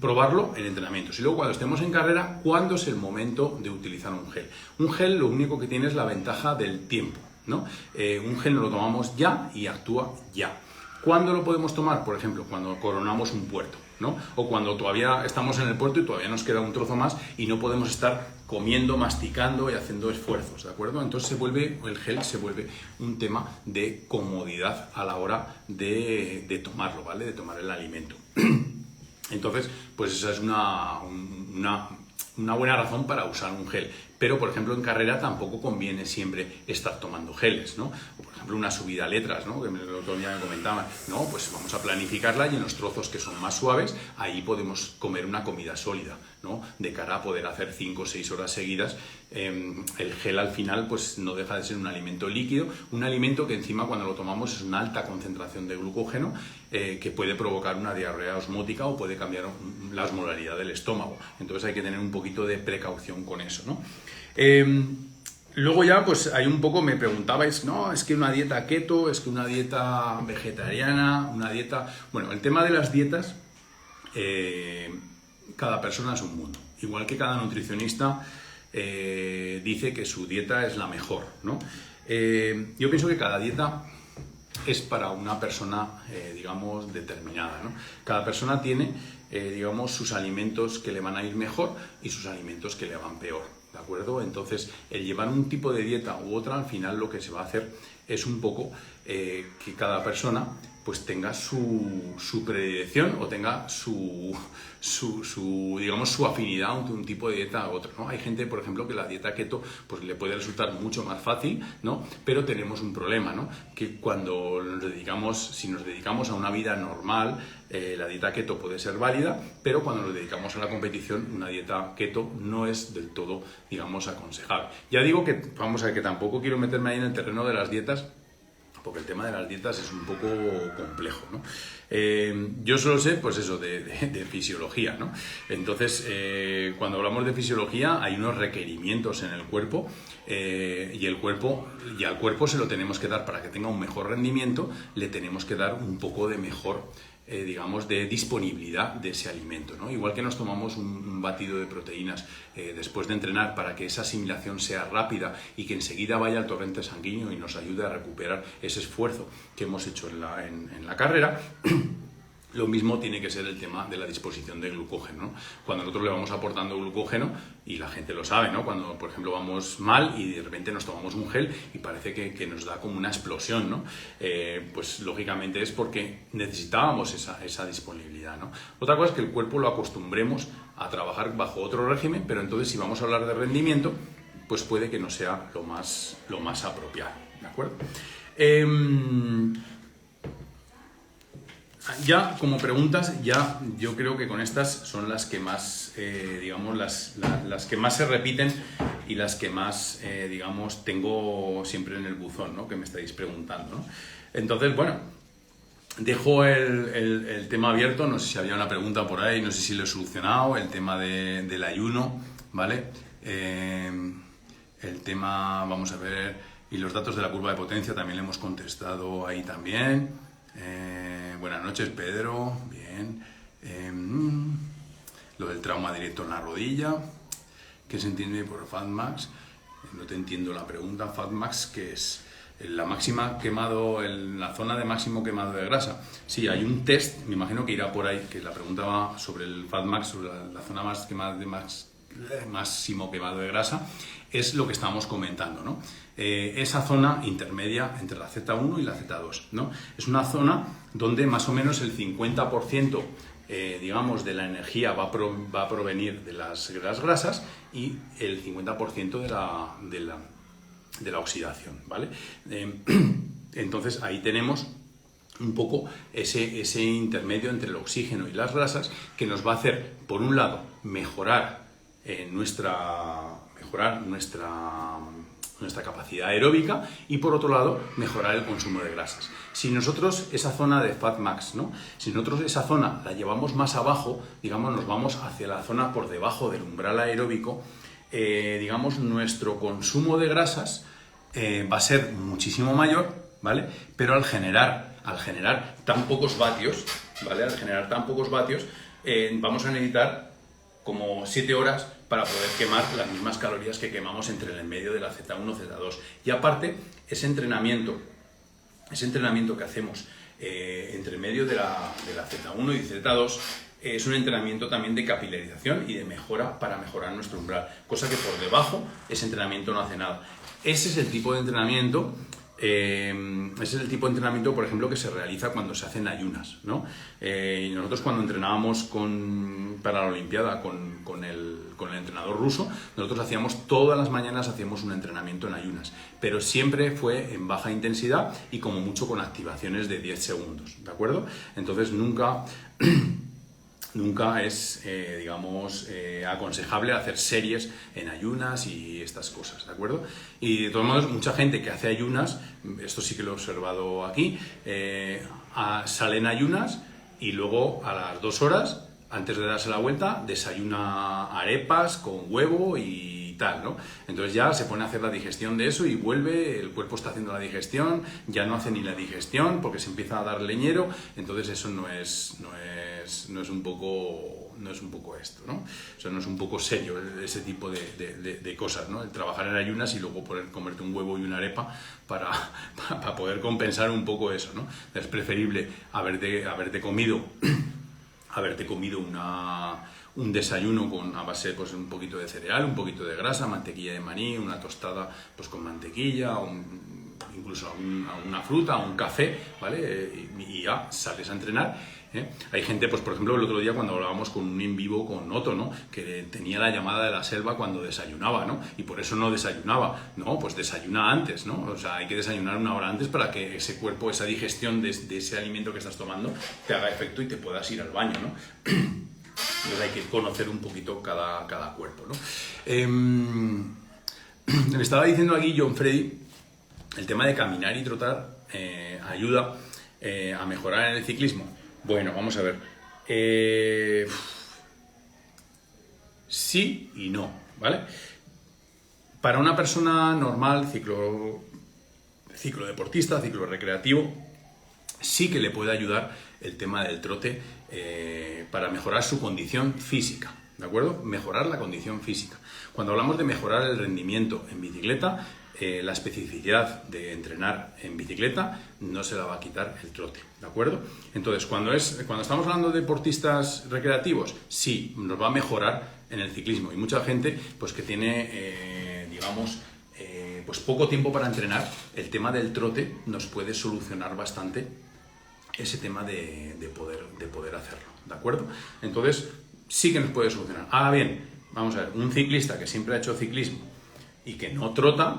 Probarlo en entrenamientos y luego cuando estemos en carrera, ¿cuándo es el momento de utilizar un gel? Un gel lo único que tiene es la ventaja del tiempo, ¿no? Un gel nos lo tomamos ya y actúa ya. ¿Cuándo lo podemos tomar? Por ejemplo, cuando coronamos un puerto, ¿no? O cuando todavía estamos en el puerto y todavía nos queda un trozo más y no podemos estar comiendo, masticando y haciendo esfuerzos, ¿de acuerdo? Entonces el gel se vuelve un tema de comodidad a la hora de tomarlo, ¿vale? De tomar el alimento. Entonces, pues esa es una buena razón para usar un gel. Pero, por ejemplo, en carrera tampoco conviene siempre estar tomando geles, ¿no? O, por ejemplo, una subida a letras, ¿no? Que el otro día me comentaban, no, pues vamos a planificarla y en los trozos que son más suaves, ahí podemos comer una comida sólida, ¿no? De cara a poder hacer 5 o 6 horas seguidas. El gel al final, pues no deja de ser un alimento líquido, un alimento que encima cuando lo tomamos es una alta concentración de glucógeno que puede provocar una diarrea osmótica o puede cambiar la osmolaridad del estómago. Entonces hay que tener un poquito de precaución con eso, ¿no? Luego ya, pues hay un poco, me preguntabais, no, es que una dieta keto, es que una dieta vegetariana, una dieta... Bueno, el tema de las dietas, cada persona es un mundo. Igual que cada nutricionista dice que su dieta es la mejor, ¿no? Yo pienso que cada dieta es para una persona, digamos, determinada, ¿no? Cada persona tiene, digamos, sus alimentos que le van a ir mejor y sus alimentos que le van peor, ¿de acuerdo? Entonces, el llevar un tipo de dieta u otra, al final lo que se va a hacer es un poco que cada persona pues tenga su predilección o tenga digamos, su afinidad ante un tipo de dieta a otro, ¿no? Hay gente, por ejemplo, que la dieta keto pues le puede resultar mucho más fácil, ¿no? Pero tenemos un problema, ¿no? Que cuando si nos dedicamos a una vida normal, la dieta keto puede ser válida, pero cuando nos dedicamos a la competición, una dieta keto no es del todo, digamos, aconsejable. Ya digo que, vamos a ver, que tampoco quiero meterme ahí en el terreno de las dietas, porque el tema de las dietas es un poco complejo, ¿no? Yo solo sé, pues eso, de fisiología, ¿no? Entonces, cuando hablamos de fisiología, hay unos requerimientos en el cuerpo y al cuerpo se lo tenemos que dar para que tenga un mejor rendimiento, le tenemos que dar un poco de mejor, digamos, de disponibilidad de ese alimento, ¿no? Igual que nos tomamos un batido de proteínas después de entrenar para que esa asimilación sea rápida y que enseguida vaya al torrente sanguíneo y nos ayude a recuperar ese esfuerzo que hemos hecho en la carrera, lo mismo tiene que ser el tema de la disposición de glucógeno, ¿no? Cuando nosotros le vamos aportando glucógeno, y la gente lo sabe, ¿no? Cuando, por ejemplo, vamos mal y de repente nos tomamos un gel y parece que nos da como una explosión, ¿no? Pues lógicamente es porque necesitábamos esa disponibilidad, ¿no? Otra cosa es que el cuerpo lo acostumbremos a trabajar bajo otro régimen, pero entonces si vamos a hablar de rendimiento, pues puede que no sea lo más apropiado, ¿de acuerdo? Ya como preguntas, ya yo creo que con estas son las que más, digamos, las que más se repiten y las que más, digamos, tengo siempre en el buzón, ¿no? Que me estáis preguntando, ¿no? Entonces, bueno, dejo el tema abierto, no sé si había una pregunta por ahí, no sé si lo he solucionado, el tema del ayuno, ¿vale? El tema, vamos a ver, y los datos de la curva de potencia también le hemos contestado ahí también. Buenas noches, Pedro. Bien. Lo del trauma directo en la rodilla. ¿Qué se entiende por FatMax? No te entiendo la pregunta. FatMax, ¿qué es? La máxima quemado, la zona de máximo quemado de grasa. Sí, hay un test, me imagino que irá por ahí, que la pregunta va sobre el FatMax, sobre la zona más quemada de máximo quemado de grasa. Es lo que estábamos comentando, ¿no? Esa zona intermedia entre la Z1 y la Z2, ¿no? Es una zona donde más o menos el 50%, digamos, de la energía va a provenir de las grasas y el 50% de la oxidación, ¿vale? Entonces ahí tenemos un poco ese intermedio entre el oxígeno y las grasas que nos va a hacer, por un lado, mejorar nuestra nuestra capacidad aeróbica y por otro lado mejorar el consumo de grasas. Si nosotros esa zona de Fat Max, ¿no? Si nosotros esa zona la llevamos más abajo, digamos, nos vamos hacia la zona por debajo del umbral aeróbico, digamos, nuestro consumo de grasas va a ser muchísimo mayor, ¿vale? Pero al generar tan pocos vatios, ¿vale? Al generar tan pocos vatios, vamos a necesitar como 7 horas para poder quemar las mismas calorías que quemamos entre el medio de la Z1 Z2. Y aparte, ese entrenamiento que hacemos entre medio de la Z1 y Z2 es un entrenamiento también de capilarización y de mejora para mejorar nuestro umbral, cosa que por debajo ese entrenamiento no hace nada. Ese es el tipo de entrenamiento, por ejemplo, que se realiza cuando se hacen ayunas, ¿no? Y nosotros cuando entrenábamos para la Olimpiada con el entrenador ruso, nosotros todas las mañanas hacíamos un entrenamiento en ayunas, pero siempre fue en baja intensidad y como mucho con activaciones de 10 segundos, ¿de acuerdo? Entonces nunca es, aconsejable hacer series en ayunas y estas cosas, ¿de acuerdo? Y de todos modos, mucha gente que hace ayunas, esto sí que lo he observado aquí, sale en ayunas y luego a las 2 horas, antes de darse la vuelta, desayuna arepas con huevo y tal, ¿no? Entonces ya se pone a hacer la digestión de eso y vuelve, el cuerpo está haciendo la digestión, ya no hace ni la digestión porque se empieza a dar leñero, entonces eso no es un poco esto, ¿no? O sea, no es un poco serio ese tipo de cosas, ¿no? El trabajar en ayunas y luego poder comerte un huevo y una arepa para poder compensar un poco eso, ¿no? Es preferible haberte comido un desayuno a base pues un poquito de cereal, un poquito de grasa, mantequilla de maní, una tostada pues con mantequilla, incluso alguna fruta, un café, ¿vale? Y ya sales a entrenar, ¿eh? Hay gente, pues por ejemplo, el otro día cuando hablábamos con un en vivo con Otto, ¿no? Que tenía la llamada de la selva cuando desayunaba, ¿no? Y por eso no desayunaba. No, pues desayuna antes, ¿no? O sea, hay que desayunar una hora antes para que ese cuerpo, esa digestión de ese alimento que estás tomando te haga efecto y te puedas ir al baño, ¿no? Entonces hay que conocer un poquito cada cuerpo, ¿no? Me estaba diciendo aquí John Freddy, el tema de caminar y trotar ayuda a mejorar en el ciclismo. Bueno, vamos a ver. Sí y no, ¿vale? Para una persona normal, ciclo deportista, ciclo recreativo, sí que le puede ayudar el tema del trote para mejorar su condición física, ¿de acuerdo? Mejorar la condición física. Cuando hablamos de mejorar el rendimiento en bicicleta, la especificidad de entrenar en bicicleta no se la va a quitar el trote, ¿de acuerdo? Entonces, cuando estamos hablando de deportistas recreativos, sí, nos va a mejorar en el ciclismo. Y mucha gente pues que tiene, pues poco tiempo para entrenar, el tema del trote nos puede solucionar bastante ese tema de poder hacerlo, ¿de acuerdo? Entonces, sí que nos puede solucionar. Ahora bien, vamos a ver, un ciclista que siempre ha hecho ciclismo y que no trota,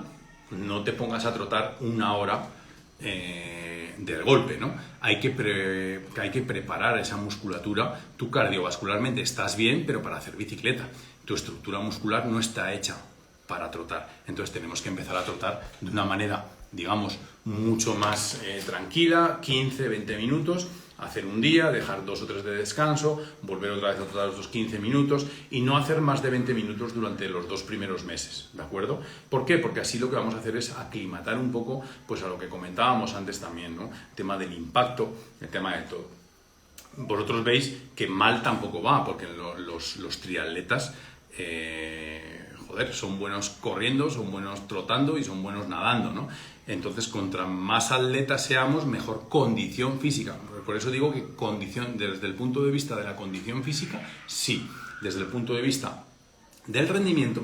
no te pongas a trotar una hora del golpe, ¿no? Hay que preparar esa musculatura. Tú cardiovascularmente estás bien, pero para hacer bicicleta. Tu estructura muscular no está hecha para trotar. Entonces tenemos que empezar a trotar de una manera, digamos, mucho más tranquila, 15, 20 minutos, hacer un día, dejar 2 o 3 de descanso, volver otra vez a trotar otros 15 minutos y no hacer más de 20 minutos durante los 2 primeros meses, ¿de acuerdo? ¿Por qué? Porque así lo que vamos a hacer es aclimatar un poco pues a lo que comentábamos antes también, ¿no? El tema del impacto, el tema de todo. Vosotros veis que mal tampoco va, porque los triatletas son buenos corriendo, son buenos trotando y son buenos nadando, ¿no? Entonces, contra más atletas seamos, mejor condición física. Por eso digo que desde el punto de vista de la condición física, sí. Desde el punto de vista del rendimiento,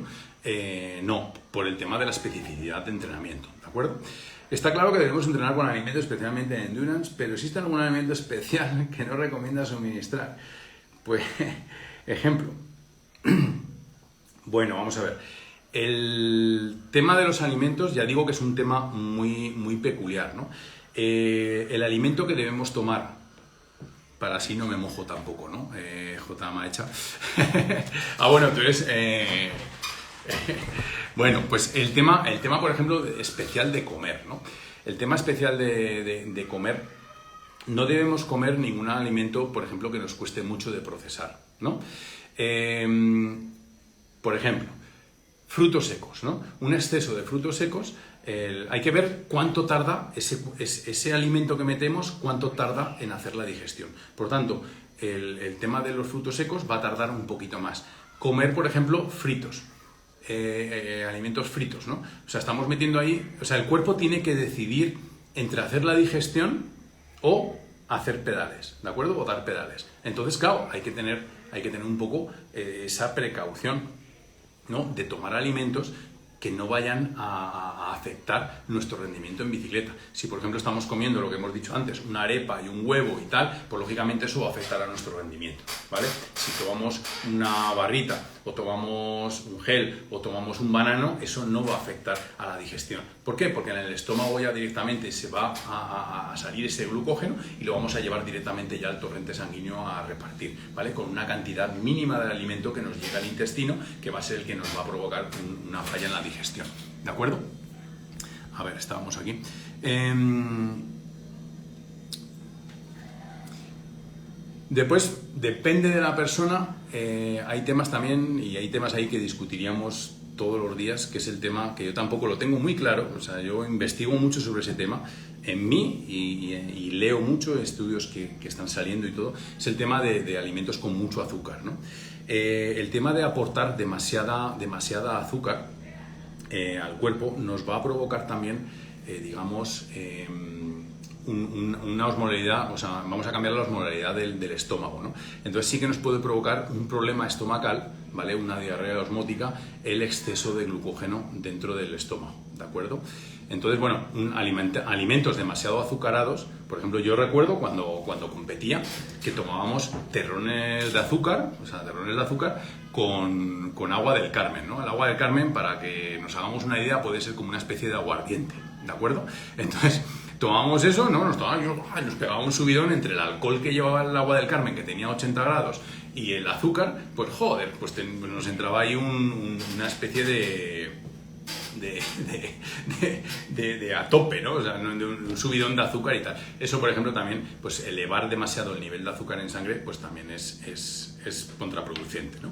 no, por el tema de la especificidad de entrenamiento, ¿de acuerdo? Está claro que debemos entrenar con alimentos, especialmente en endurance, pero ¿existe algún alimento especial que no recomienda suministrar? Pues, ejemplo. Bueno, vamos a ver. El tema de los alimentos, ya digo que es un tema muy, muy peculiar, ¿no? El alimento que debemos tomar, para así no me mojo tampoco, ¿no? J. Maecha. Bueno, entonces, Bueno, pues el tema, por ejemplo, especial de comer, ¿no? El tema especial de comer, no debemos comer ningún alimento, por ejemplo, que nos cueste mucho de procesar, ¿no? Por ejemplo, frutos secos, ¿no? Un exceso de frutos secos, hay que ver cuánto tarda ese alimento que metemos, cuánto tarda en hacer la digestión. Por lo tanto, el tema de los frutos secos va a tardar un poquito más. Comer, por ejemplo, fritos. Alimentos fritos, ¿no? O sea, estamos metiendo ahí, o sea, el cuerpo tiene que decidir entre hacer la digestión o hacer pedales, ¿de acuerdo? O dar pedales. Entonces, claro, hay que tener un poco esa precaución, ¿no? De tomar alimentos que no vayan a afectar nuestro rendimiento en bicicleta. Si, por ejemplo, estamos comiendo lo que hemos dicho antes, una arepa y un huevo y tal, pues lógicamente eso va a afectar a nuestro rendimiento, ¿vale? Si tomamos una barrita o tomamos un gel o tomamos un banano, eso no va a afectar a la digestión. ¿Por qué? Porque en el estómago ya directamente se va a salir ese glucógeno y lo vamos a llevar directamente ya al torrente sanguíneo a repartir, ¿vale? Con una cantidad mínima del alimento que nos llega al intestino, que va a ser el que nos va a provocar una falla en la digestión, ¿de acuerdo? A ver, estábamos aquí. Después, depende de la persona, hay temas también, y hay temas ahí que discutiríamos todos los días, que es el tema que yo tampoco lo tengo muy claro, o sea, yo investigo mucho sobre ese tema en mí y leo mucho estudios que están saliendo y todo, es el tema de alimentos con mucho azúcar, ¿no? El tema de aportar demasiada azúcar al cuerpo nos va a provocar también, digamos, una osmolaridad, o sea, vamos a cambiar la osmolaridad del estómago, ¿no? Entonces sí que nos puede provocar un problema estomacal, ¿vale? Una diarrea osmótica, el exceso de glucógeno dentro del estómago, ¿de acuerdo? Entonces, bueno, alimentos demasiado azucarados, por ejemplo, yo recuerdo cuando competía que tomábamos terrones de azúcar, o sea, terrones de azúcar con agua del Carmen, ¿no? El agua del Carmen, para que nos hagamos una idea, puede ser como una especie de aguardiente, ¿de acuerdo? Entonces, tomábamos eso, ¿no? Nos pegaba un subidón entre el alcohol que llevaba el agua del Carmen, que tenía 80 grados, y el azúcar, pues joder, pues nos entraba ahí una especie de a tope, ¿no? O sea, de un subidón de azúcar y tal. Eso, por ejemplo, también, pues elevar demasiado el nivel de azúcar en sangre, pues también es contraproducente, ¿no?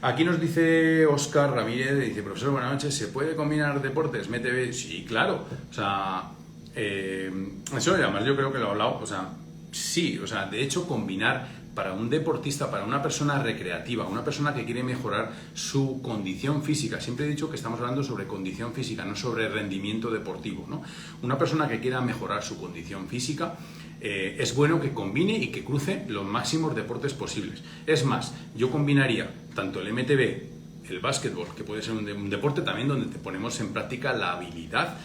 Aquí nos dice Óscar Ramírez, dice, profesor, buenas noches, ¿se puede combinar deportes? ¿MTB? Sí, claro. O sea, eso además yo creo que lo he hablado, o sea, sí, o sea, de hecho combinar para un deportista, para una persona recreativa, una persona que quiere mejorar su condición física, siempre he dicho que estamos hablando sobre condición física, no sobre rendimiento deportivo, ¿no? Una persona que quiera mejorar su condición física, es bueno que combine y que cruce los máximos deportes posibles. Es más, yo combinaría tanto el MTB, el básquetbol, que puede ser un deporte también donde te ponemos en práctica la habilidad,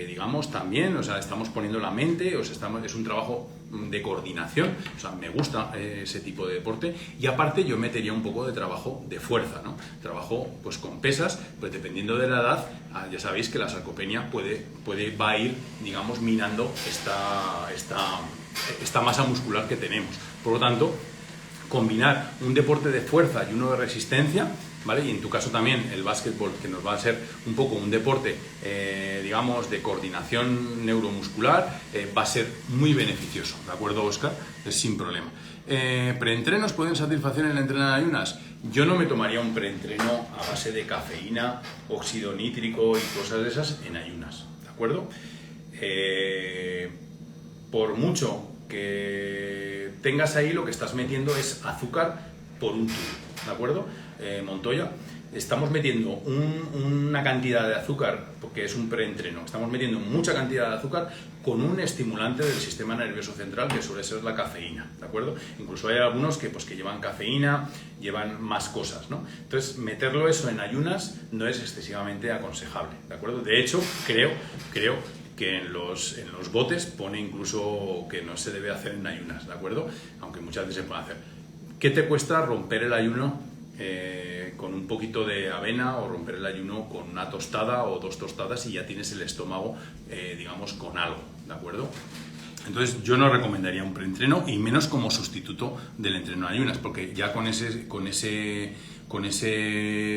digamos, también, o sea, estamos poniendo la mente, o sea, es un trabajo de coordinación, o sea, me gusta ese tipo de deporte, y aparte yo metería un poco de trabajo de fuerza, ¿no? Trabajo, pues, con pesas, pues dependiendo de la edad, ya sabéis que la sarcopenia va a ir, digamos, minando esta masa muscular que tenemos. Por lo tanto, combinar un deporte de fuerza y uno de resistencia, ¿vale? Y en tu caso también el básquetbol, que nos va a ser un poco un deporte, digamos, de coordinación neuromuscular, va a ser muy beneficioso, ¿de acuerdo, Óscar? Es sin problema. ¿Preentrenos pueden satisfacer el entreno en ayunas? Yo no me tomaría un preentreno a base de cafeína, óxido nítrico y cosas de esas en ayunas, ¿de acuerdo? Por mucho que tengas ahí, lo que estás metiendo es azúcar por un tubo, ¿de acuerdo? Montoya, estamos metiendo una cantidad de azúcar, porque es un preentreno, estamos metiendo mucha cantidad de azúcar con un estimulante del sistema nervioso central, que suele ser la cafeína, ¿de acuerdo? Incluso hay algunos que llevan cafeína, llevan más cosas, ¿no? Entonces, meterlo eso en ayunas no es excesivamente aconsejable, ¿de acuerdo? De hecho, creo que en los botes pone incluso que no se debe hacer en ayunas, ¿de acuerdo? Aunque muchas veces se puede hacer. ¿Qué te cuesta romper el ayuno con un poquito de avena, o romper el ayuno con una tostada o 2 tostadas, y ya tienes el estómago, digamos, con algo, ¿de acuerdo? Entonces yo no recomendaría un preentreno, y menos como sustituto del entreno en ayunas, porque ya con ese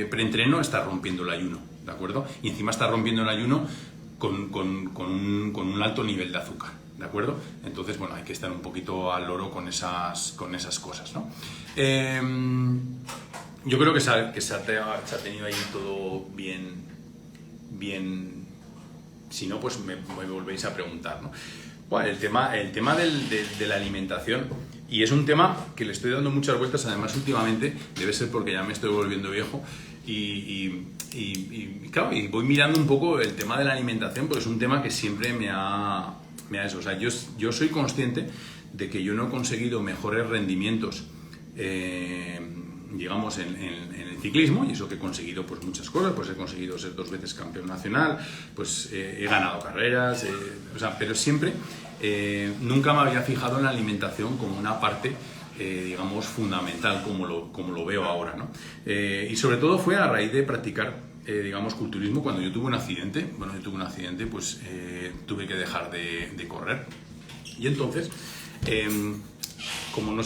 preentreno estás rompiendo el ayuno, ¿de acuerdo? Y encima estás rompiendo el ayuno con un alto nivel de azúcar, ¿de acuerdo? Entonces, bueno, hay que estar un poquito al loro con esas cosas, ¿no? Yo creo que se ha tenido ahí todo bien. Si no, pues me volvéis a preguntar, ¿no? Bueno, el tema de la alimentación, y es un tema que le estoy dando muchas vueltas, además últimamente, debe ser porque ya me estoy volviendo viejo, y claro, y voy mirando un poco el tema de la alimentación, porque es un tema que siempre me ha eso. O sea, yo soy consciente de que yo no he conseguido mejores rendimientos, digamos, en el ciclismo, y eso que he conseguido pues muchas cosas, pues he conseguido ser 2 veces campeón nacional, pues he ganado carreras, o sea, pero siempre nunca me había fijado en la alimentación como una parte, digamos, fundamental, como lo veo ahora, ¿no? Y sobre todo fue a raíz de practicar, digamos, culturismo. Cuando yo tuve un accidente, pues tuve que dejar de correr, y entonces como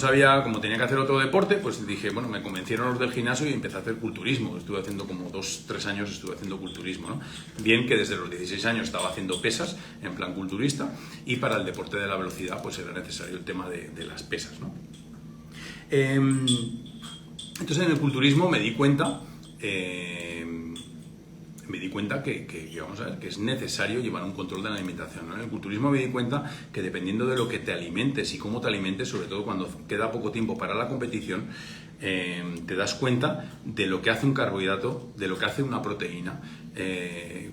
tenía que hacer otro deporte, pues dije, bueno, me convencieron los del gimnasio y empecé a hacer culturismo. Estuve haciendo como 2-3 años, estuve haciendo culturismo, ¿no? Bien que desde los 16 años estaba haciendo pesas en plan culturista, y para el deporte de la velocidad pues era necesario el tema de las pesas, ¿no? Entonces en el culturismo me di cuenta que vamos a ver, que es necesario llevar un control de la alimentación, ¿no? En el culturismo me di cuenta que dependiendo de lo que te alimentes y cómo te alimentes, sobre todo cuando queda poco tiempo para la competición, te das cuenta de lo que hace un carbohidrato, de lo que hace una proteína,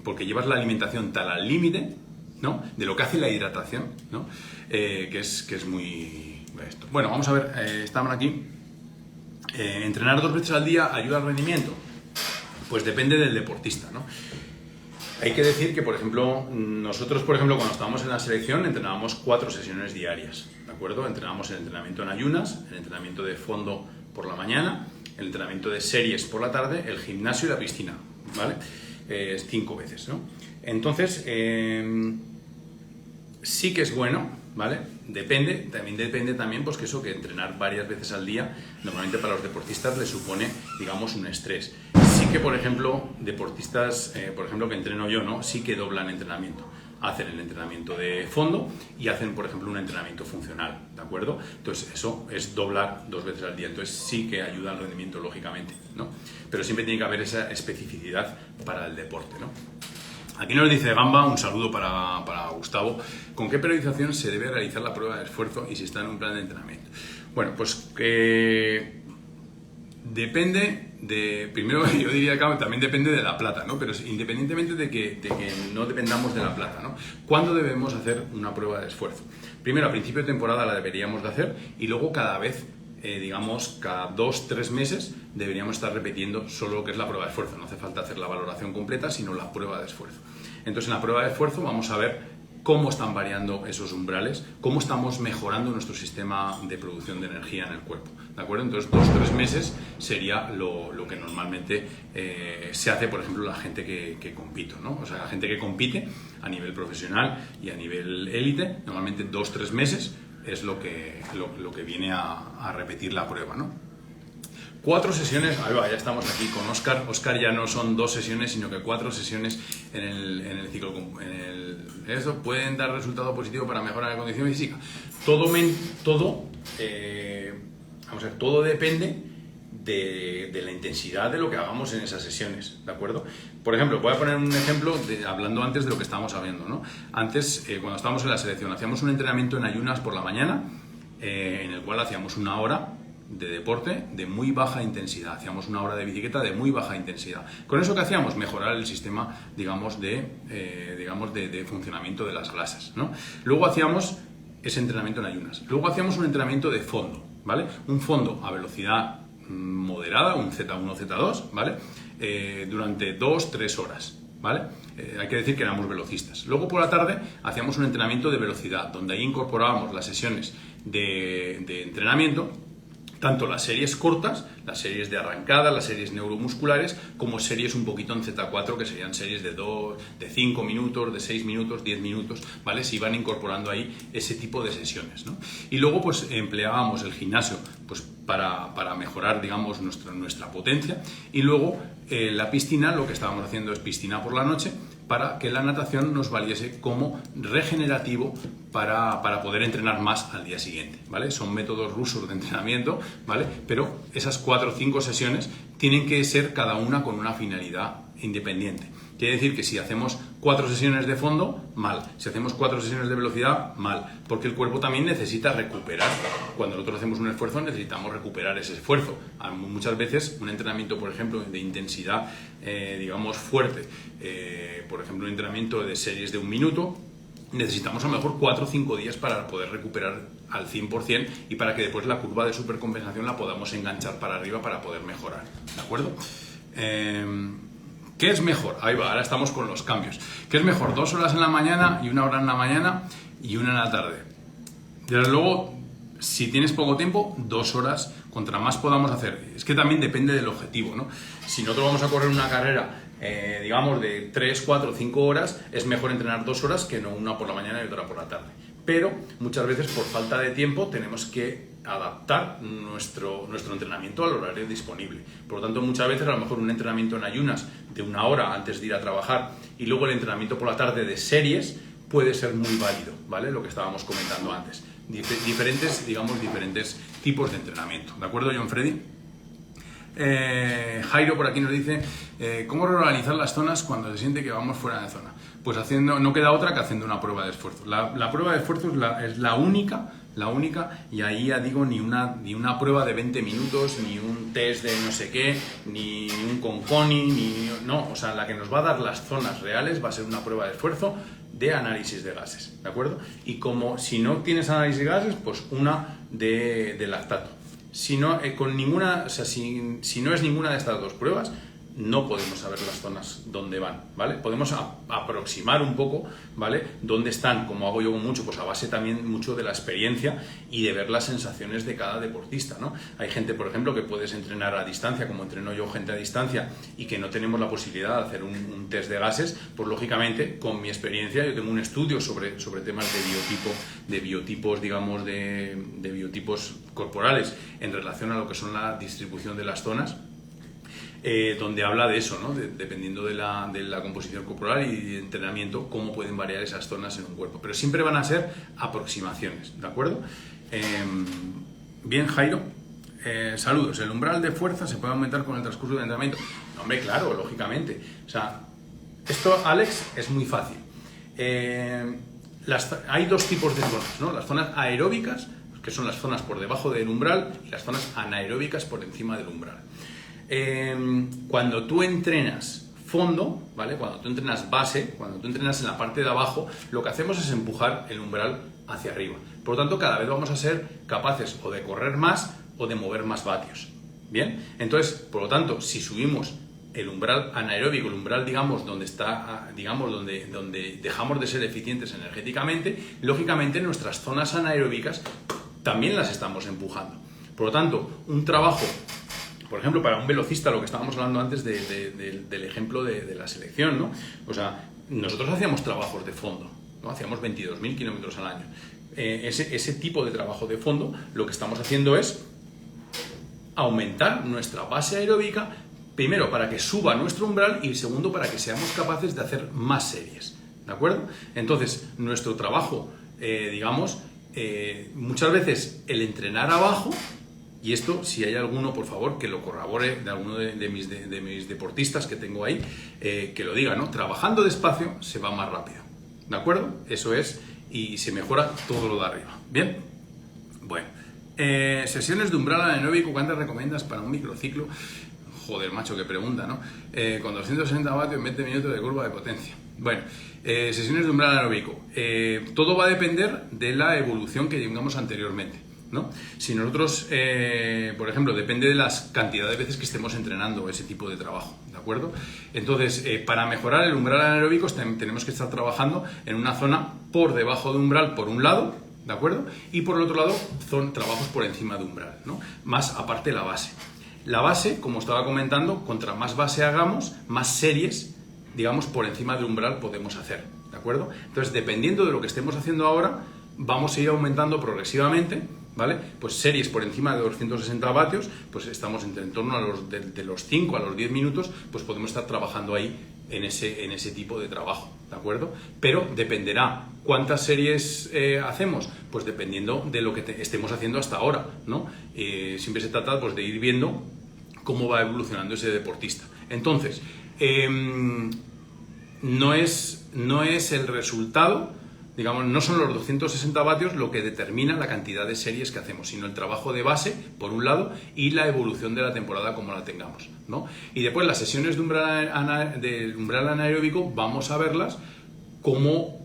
porque llevas la alimentación tal al límite, ¿no? De lo que hace la hidratación, ¿no? Que es muy... esto. Bueno, vamos a ver, estaban aquí. ¿Entrenar 2 veces al día ayuda al rendimiento? Pues depende del deportista, ¿no? Hay que decir que, por ejemplo, nosotros, cuando estábamos en la selección, entrenábamos 4 sesiones diarias, ¿de acuerdo? Entrenábamos el entrenamiento en ayunas, el entrenamiento de fondo por la mañana, el entrenamiento de series por la tarde, el gimnasio y la piscina, ¿vale? 5 veces, ¿no? Entonces, sí que es bueno, ¿vale? Depende también, pues que eso, que entrenar varias veces al día, normalmente para los deportistas les supone, digamos, un estrés. Sí que, por ejemplo, deportistas, por ejemplo, que entreno yo, ¿no? Sí que doblan entrenamiento. Hacen el entrenamiento de fondo y hacen, por ejemplo, un entrenamiento funcional, ¿de acuerdo? Entonces, eso es doblar 2 veces al día. Entonces, sí que ayuda al rendimiento, lógicamente, ¿no? Pero siempre tiene que haber esa especificidad para el deporte, ¿no? Aquí nos dice Gamba, un saludo para Gustavo. ¿Con qué periodización se debe realizar la prueba de esfuerzo y si está en un plan de entrenamiento? Bueno, pues depende de... Primero, yo diría que también depende de la plata, ¿no? Pero independientemente de que no dependamos de la plata, ¿no? ¿Cuándo debemos hacer una prueba de esfuerzo? Primero, a principio de temporada la deberíamos de hacer, y luego cada vez, digamos, cada 2-3 meses deberíamos estar repitiendo solo lo que es la prueba de esfuerzo. No hace falta hacer la valoración completa, sino la prueba de esfuerzo. Entonces, en la prueba de esfuerzo vamos a ver cómo están variando esos umbrales, cómo estamos mejorando nuestro sistema de producción de energía en el cuerpo, ¿de acuerdo? Entonces, 2-3 meses sería lo que normalmente se hace, por ejemplo, la gente que compite, ¿no? O sea, la gente que compite a nivel profesional y a nivel élite, normalmente 2-3 meses es lo que viene a repetir la prueba, ¿no? 4 sesiones, ahí va, ya estamos aquí con Óscar. Óscar, ya no son 2 sesiones, sino que 4 sesiones en el ciclo. Eso pueden dar resultado positivo para mejorar la condición física. Todo depende de la intensidad de lo que hagamos en esas sesiones, ¿de acuerdo? Por ejemplo, voy a poner un ejemplo hablando antes de lo que estábamos hablando, ¿no? Antes, cuando estábamos en la selección, hacíamos un entrenamiento en ayunas por la mañana, en el cual hacíamos 1 hora de deporte de muy baja intensidad. Hacíamos 1 hora de bicicleta de muy baja intensidad. ¿Con eso qué hacíamos? Mejorar el sistema, digamos, de funcionamiento de las grasas, ¿no? Luego hacíamos ese entrenamiento en ayunas. Luego hacíamos un entrenamiento de fondo, ¿vale? Un fondo a velocidad moderada, un Z1, Z2, ¿vale? Durante 2-3 horas, ¿vale? Hay que decir que éramos velocistas. Luego por la tarde hacíamos un entrenamiento de velocidad, donde ahí incorporábamos las sesiones de entrenamiento, tanto las series cortas, las series de arrancada, las series neuromusculares, como series un poquito en Z4, que serían series de 5 minutos, de 6 minutos, 10 minutos, ¿vale? Se iban incorporando ahí ese tipo de sesiones, ¿no? Y luego, pues, empleábamos el gimnasio, pues, para mejorar, digamos, nuestra potencia. Y luego, la piscina, lo que estábamos haciendo es piscina por la noche, para que la natación nos valiese como regenerativo para poder entrenar más al día siguiente, ¿vale? Son métodos rusos de entrenamiento, ¿vale? Pero esas 4 o 5 sesiones tienen que ser cada una con una finalidad independiente. Quiere decir que si hacemos 4 sesiones de fondo, mal. Si hacemos 4 sesiones de velocidad, mal. Porque el cuerpo también necesita recuperar. Cuando nosotros hacemos un esfuerzo, necesitamos recuperar ese esfuerzo. Muchas veces, un entrenamiento, por ejemplo, de intensidad, digamos, fuerte, por ejemplo, un entrenamiento de series de 1 minuto, necesitamos a lo mejor 4 o 5 días para poder recuperar al 100% y para que después la curva de supercompensación la podamos enganchar para arriba para poder mejorar. ¿De acuerdo? ¿Qué es mejor? Ahí va, ahora estamos con los cambios. ¿Qué es mejor? 2 horas en la mañana y 1 hora en la mañana y 1 en la tarde. Desde luego, si tienes poco tiempo, 2 horas, contra más podamos hacer. Es que también depende del objetivo, ¿no? Si nosotros vamos a correr una carrera, digamos, de 3, 4, 5 horas, es mejor entrenar 2 horas que no una por la mañana y otra por la tarde. Pero muchas veces, por falta de tiempo, tenemos que adaptar nuestro entrenamiento al horario disponible. Por lo tanto, muchas veces a lo mejor un entrenamiento en ayunas de 1 hora antes de ir a trabajar y luego el entrenamiento por la tarde de series puede ser muy válido, ¿vale? Lo que estábamos comentando antes. Diferentes tipos de entrenamiento. ¿De acuerdo, John Freddy? Jairo por aquí nos dice ¿cómo reorganizar las zonas cuando se siente que vamos fuera de zona? Pues no queda otra que haciendo una prueba de esfuerzo. La prueba de esfuerzo es la única, y ahí ya digo, ni una prueba de 20 minutos, ni un test de no sé qué, ni un Conconi, no, o sea, la que nos va a dar las zonas reales va a ser una prueba de esfuerzo de análisis de gases, ¿de acuerdo? Y como si no tienes análisis de gases, pues una de lactato. Si no, con ninguna, o sea, si no es ninguna de estas 2 pruebas, no podemos saber las zonas dónde van, ¿vale? Podemos aproximar un poco, ¿vale? Dónde están, como hago yo mucho, pues a base también mucho de la experiencia y de ver las sensaciones de cada deportista, ¿no? Hay gente, por ejemplo, que puedes entrenar a distancia, como entreno yo gente a distancia, y que no tenemos la posibilidad de hacer un test de gases, pues lógicamente, con mi experiencia, yo tengo un estudio sobre temas de biotipos, digamos, de biotipos corporales en relación a lo que son la distribución de las zonas, donde habla de eso, ¿no? Dependiendo de la composición corporal y de entrenamiento, cómo pueden variar esas zonas en un cuerpo. Pero siempre van a ser aproximaciones, ¿de acuerdo? Bien, Jairo. Saludos. ¿El umbral de fuerza se puede aumentar con el transcurso del entrenamiento? No, hombre, claro, lógicamente. O sea, esto, Alex, es muy fácil. Hay 2 tipos de zonas, ¿no? Las zonas aeróbicas, que son las zonas por debajo del umbral, y las zonas anaeróbicas por encima del umbral. Cuando tú entrenas fondo, ¿vale? Cuando tú entrenas base, cuando tú entrenas en la parte de abajo, lo que hacemos es empujar el umbral hacia arriba. Por lo tanto, cada vez vamos a ser capaces o de correr más o de mover más vatios. ¿Bien? Entonces, por lo tanto, si subimos el umbral anaeróbico, el umbral, digamos, donde está, digamos, donde dejamos de ser eficientes energéticamente, lógicamente nuestras zonas anaeróbicas también las estamos empujando. Por lo tanto, un trabajo, por ejemplo, para un velocista, lo que estábamos hablando antes del ejemplo de la selección, ¿no? O sea, nosotros hacíamos trabajos de fondo, ¿no? Hacíamos 22.000 kilómetros al año. Ese tipo de trabajo de fondo, lo que estamos haciendo es aumentar nuestra base aeróbica, primero para que suba nuestro umbral y segundo para que seamos capaces de hacer más series, ¿de acuerdo? Entonces, nuestro trabajo, digamos, muchas veces el entrenar abajo. Y esto, si hay alguno, por favor, que lo corrobore de alguno de mis deportistas que tengo ahí, que lo diga, ¿no? Trabajando despacio se va más rápido, ¿de acuerdo? Eso es, y se mejora todo lo de arriba. ¿Bien? Bueno, sesiones de umbral anaeróbico, ¿cuántas recomiendas para un microciclo? Joder, macho, qué pregunta, ¿no? Con 260 vatios en 20 minutos de curva de potencia. Bueno, sesiones de umbral anaeróbico. Todo va a depender de la evolución que tengamos anteriormente, ¿no? Si nosotros, por ejemplo, depende de las cantidades de veces que estemos entrenando ese tipo de trabajo, ¿de acuerdo? Entonces, para mejorar el umbral anaeróbico tenemos que estar trabajando en una zona por debajo de umbral por un lado, ¿de acuerdo? Y por el otro lado son trabajos por encima de umbral, ¿no? Más aparte la base. La base, como estaba comentando, contra más base hagamos, más series, digamos, por encima de umbral podemos hacer, ¿de acuerdo? Entonces, dependiendo de lo que estemos haciendo ahora, vamos a ir aumentando progresivamente, ¿vale? Pues series por encima de 260 vatios, pues estamos en torno a de los 5 a los 10 minutos, pues podemos estar trabajando ahí en ese tipo de trabajo, ¿de acuerdo? Pero dependerá cuántas series hacemos, pues dependiendo de lo que estemos haciendo hasta ahora, ¿no? Siempre se trata pues, de ir viendo cómo va evolucionando ese deportista. Entonces, no es el resultado, digamos, no son los 260 vatios lo que determina la cantidad de series que hacemos, sino el trabajo de base, por un lado, y la evolución de la temporada como la tengamos, ¿no? Y después las sesiones de umbral anaeróbico vamos a verlas cómo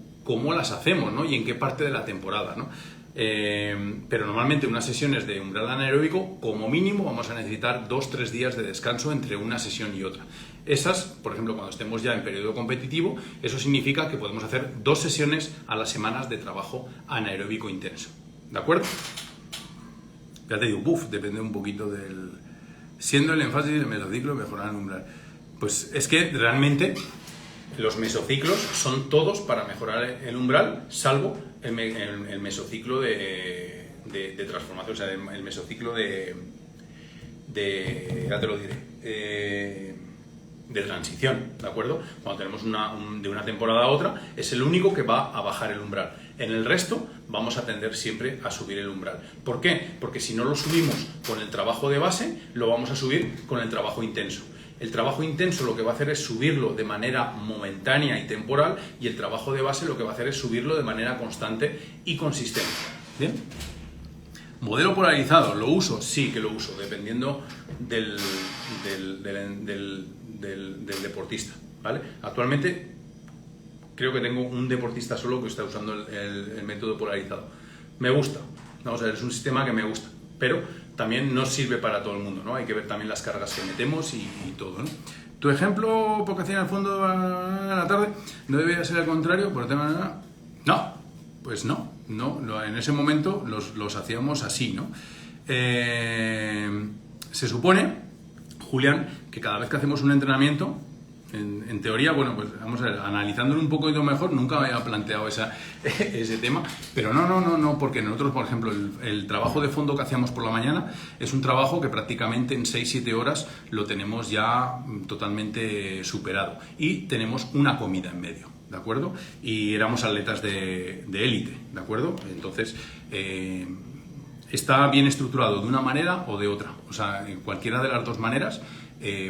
las hacemos, ¿no? Y en qué parte de la temporada, ¿no? Pero normalmente unas sesiones de umbral anaeróbico, como mínimo, vamos a necesitar 2-3 días de descanso entre una sesión y otra. Esas, por ejemplo, cuando estemos ya en periodo competitivo, eso significa que podemos hacer 2 sesiones a las semanas de trabajo anaeróbico intenso. ¿De acuerdo? Ya te digo, depende un poquito del... Siendo el énfasis del mesociclo mejorar el umbral. Pues es que realmente los mesociclos son todos para mejorar el umbral, salvo el mesociclo de transformación, o sea, el mesociclo ya te lo diré, de transición, ¿de acuerdo? Cuando tenemos de una temporada a otra, es el único que va a bajar el umbral. En el resto vamos a tender siempre a subir el umbral. ¿Por qué? Porque si no lo subimos con el trabajo de base, lo vamos a subir con el trabajo intenso. El trabajo intenso lo que va a hacer es subirlo de manera momentánea y temporal, y el trabajo de base lo que va a hacer es subirlo de manera constante y consistente. ¿Bien? ¿Modelo polarizado? ¿Lo uso? Sí que lo uso, dependiendo del deportista, ¿vale? Actualmente creo que tengo un deportista solo que está usando el método polarizado. Me gusta, vamos a ver, es un sistema que me gusta, pero también no sirve para todo el mundo, ¿no? Hay que ver también las cargas que metemos y todo, ¿no? Tu ejemplo, porque hacían al fondo a la tarde, ¿no debería ser al contrario por el tema de... No, pues no, en ese momento los hacíamos así, ¿no? Se supone, Julián, que cada vez que hacemos un entrenamiento, en teoría, bueno, pues vamos a ver, analizándolo un poquito mejor, nunca me había planteado ese tema, pero no, porque nosotros, por ejemplo, el trabajo de fondo que hacíamos por la mañana es un trabajo que prácticamente en 6-7 horas lo tenemos ya totalmente superado, y tenemos una comida en medio, ¿de acuerdo? Y éramos atletas de élite, ¿de acuerdo? Entonces, está bien estructurado de una manera o de otra, o sea, en cualquiera de las dos maneras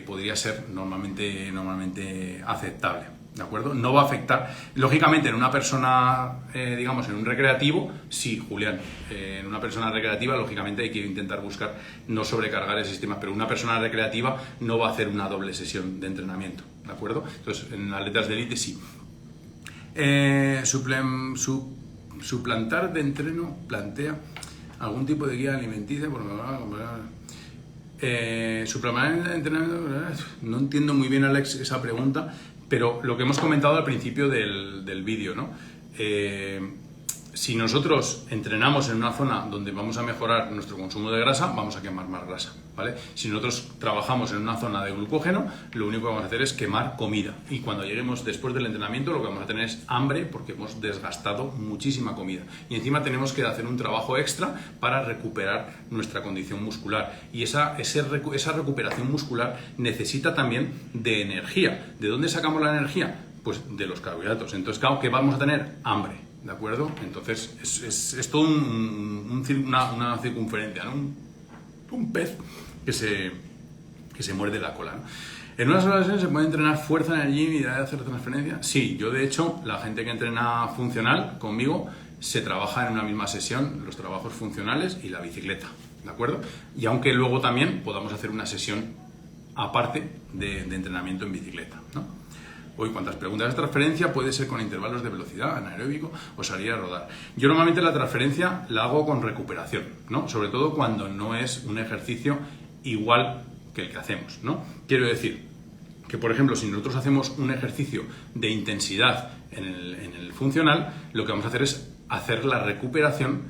podría ser normalmente aceptable, ¿de acuerdo? No va a afectar, lógicamente en una persona, digamos, en un recreativo, sí, Julián, en una persona recreativa lógicamente hay que intentar buscar no sobrecargar el sistema, pero una persona recreativa no va a hacer una doble sesión de entrenamiento, ¿de acuerdo? Entonces, en atletas de élite sí. Suplantar de entreno plantea algún tipo de guía alimenticia por suplementar de entrenamiento. No entiendo muy bien, Alex, esa pregunta, pero lo que hemos comentado al principio del vídeo, ¿no? Si nosotros entrenamos en una zona donde vamos a mejorar nuestro consumo de grasa, vamos a quemar más grasa, ¿vale? Si nosotros trabajamos en una zona de glucógeno, lo único que vamos a hacer es quemar comida. Y cuando lleguemos después del entrenamiento, lo que vamos a tener es hambre porque hemos desgastado muchísima comida. Y encima tenemos que hacer un trabajo extra para recuperar nuestra condición muscular. Y esa recuperación muscular necesita también de energía. ¿De dónde sacamos la energía? Pues de los carbohidratos. Entonces, claro, que vamos a tener hambre. ¿De acuerdo? Entonces es todo una circunferencia, ¿no? Un pez que se muerde la cola, ¿no? ¿En una sola sesión se puede entrenar fuerza en el gym y hacer transferencia? Sí, yo de hecho, la gente que entrena funcional conmigo se trabaja en una misma sesión, los trabajos funcionales y la bicicleta, ¿de acuerdo? Y aunque luego también podamos hacer una sesión aparte de entrenamiento en bicicleta, ¿no? Hoy, ¿cuántas preguntas de transferencia puede ser con intervalos de velocidad, anaeróbico o salir a rodar? Yo normalmente la transferencia la hago con recuperación, ¿no? Sobre todo cuando no es un ejercicio igual que el que hacemos, ¿no? Quiero decir que, por ejemplo, si nosotros hacemos un ejercicio de intensidad en el funcional, lo que vamos a hacer es hacer la recuperación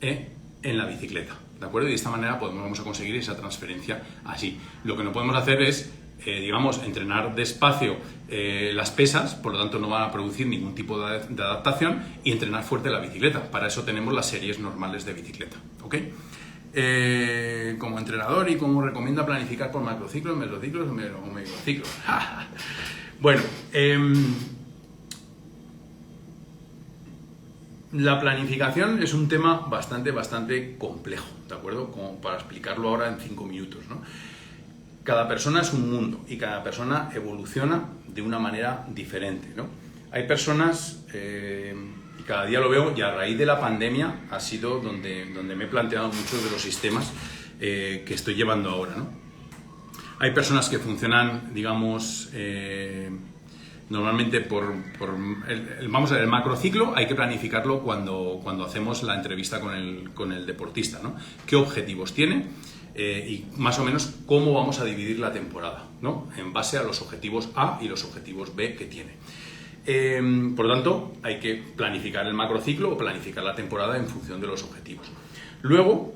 en la bicicleta, ¿de acuerdo? Y de esta manera vamos a conseguir esa transferencia así. Lo que no podemos hacer es, digamos, entrenar despacio las pesas, por lo tanto no van a producir ningún tipo de adaptación, y entrenar fuerte la bicicleta. Para eso tenemos las series normales de bicicleta, ¿ok? Como entrenador, ¿y cómo recomienda planificar por macrociclos, mesociclos o microciclos? Bueno, la planificación es un tema bastante complejo, ¿de acuerdo? Como para explicarlo ahora en 5 minutos, ¿no? Cada persona es un mundo y cada persona evoluciona de una manera diferente, ¿no? Hay personas, y cada día lo veo, y a raíz de la pandemia ha sido donde me he planteado muchos de los sistemas que estoy llevando ahora, ¿no? Hay personas que funcionan, digamos, normalmente vamos a ver, el macrociclo hay que planificarlo cuando hacemos la entrevista con el deportista, ¿no? ¿Qué objetivos tiene? Y más o menos cómo vamos a dividir la temporada, ¿no? En base a los objetivos A y los objetivos B que tiene. Por lo tanto, hay que planificar el macrociclo o planificar la temporada en función de los objetivos. Luego,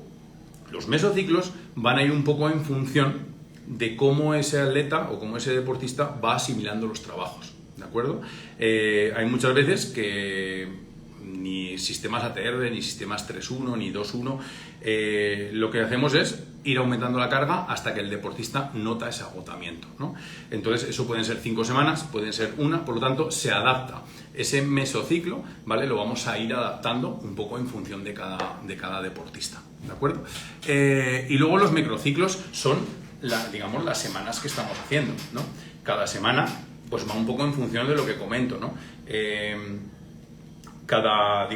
los mesociclos van a ir un poco en función de cómo ese atleta o cómo ese deportista va asimilando los trabajos, ¿de acuerdo? Hay muchas veces que ni sistemas ATR, ni sistemas 3-1, ni 2-1, lo que hacemos es ir aumentando la carga hasta que el deportista nota ese agotamiento, ¿no? Entonces, eso pueden ser 5 semanas, pueden ser una, por lo tanto, se adapta. Ese mesociclo, ¿vale? Lo vamos a ir adaptando un poco en función de cada deportista, ¿de acuerdo? Y luego los microciclos son, digamos, las semanas que estamos haciendo, ¿no? Cada semana, pues va un poco en función de lo que comento, ¿no? Cada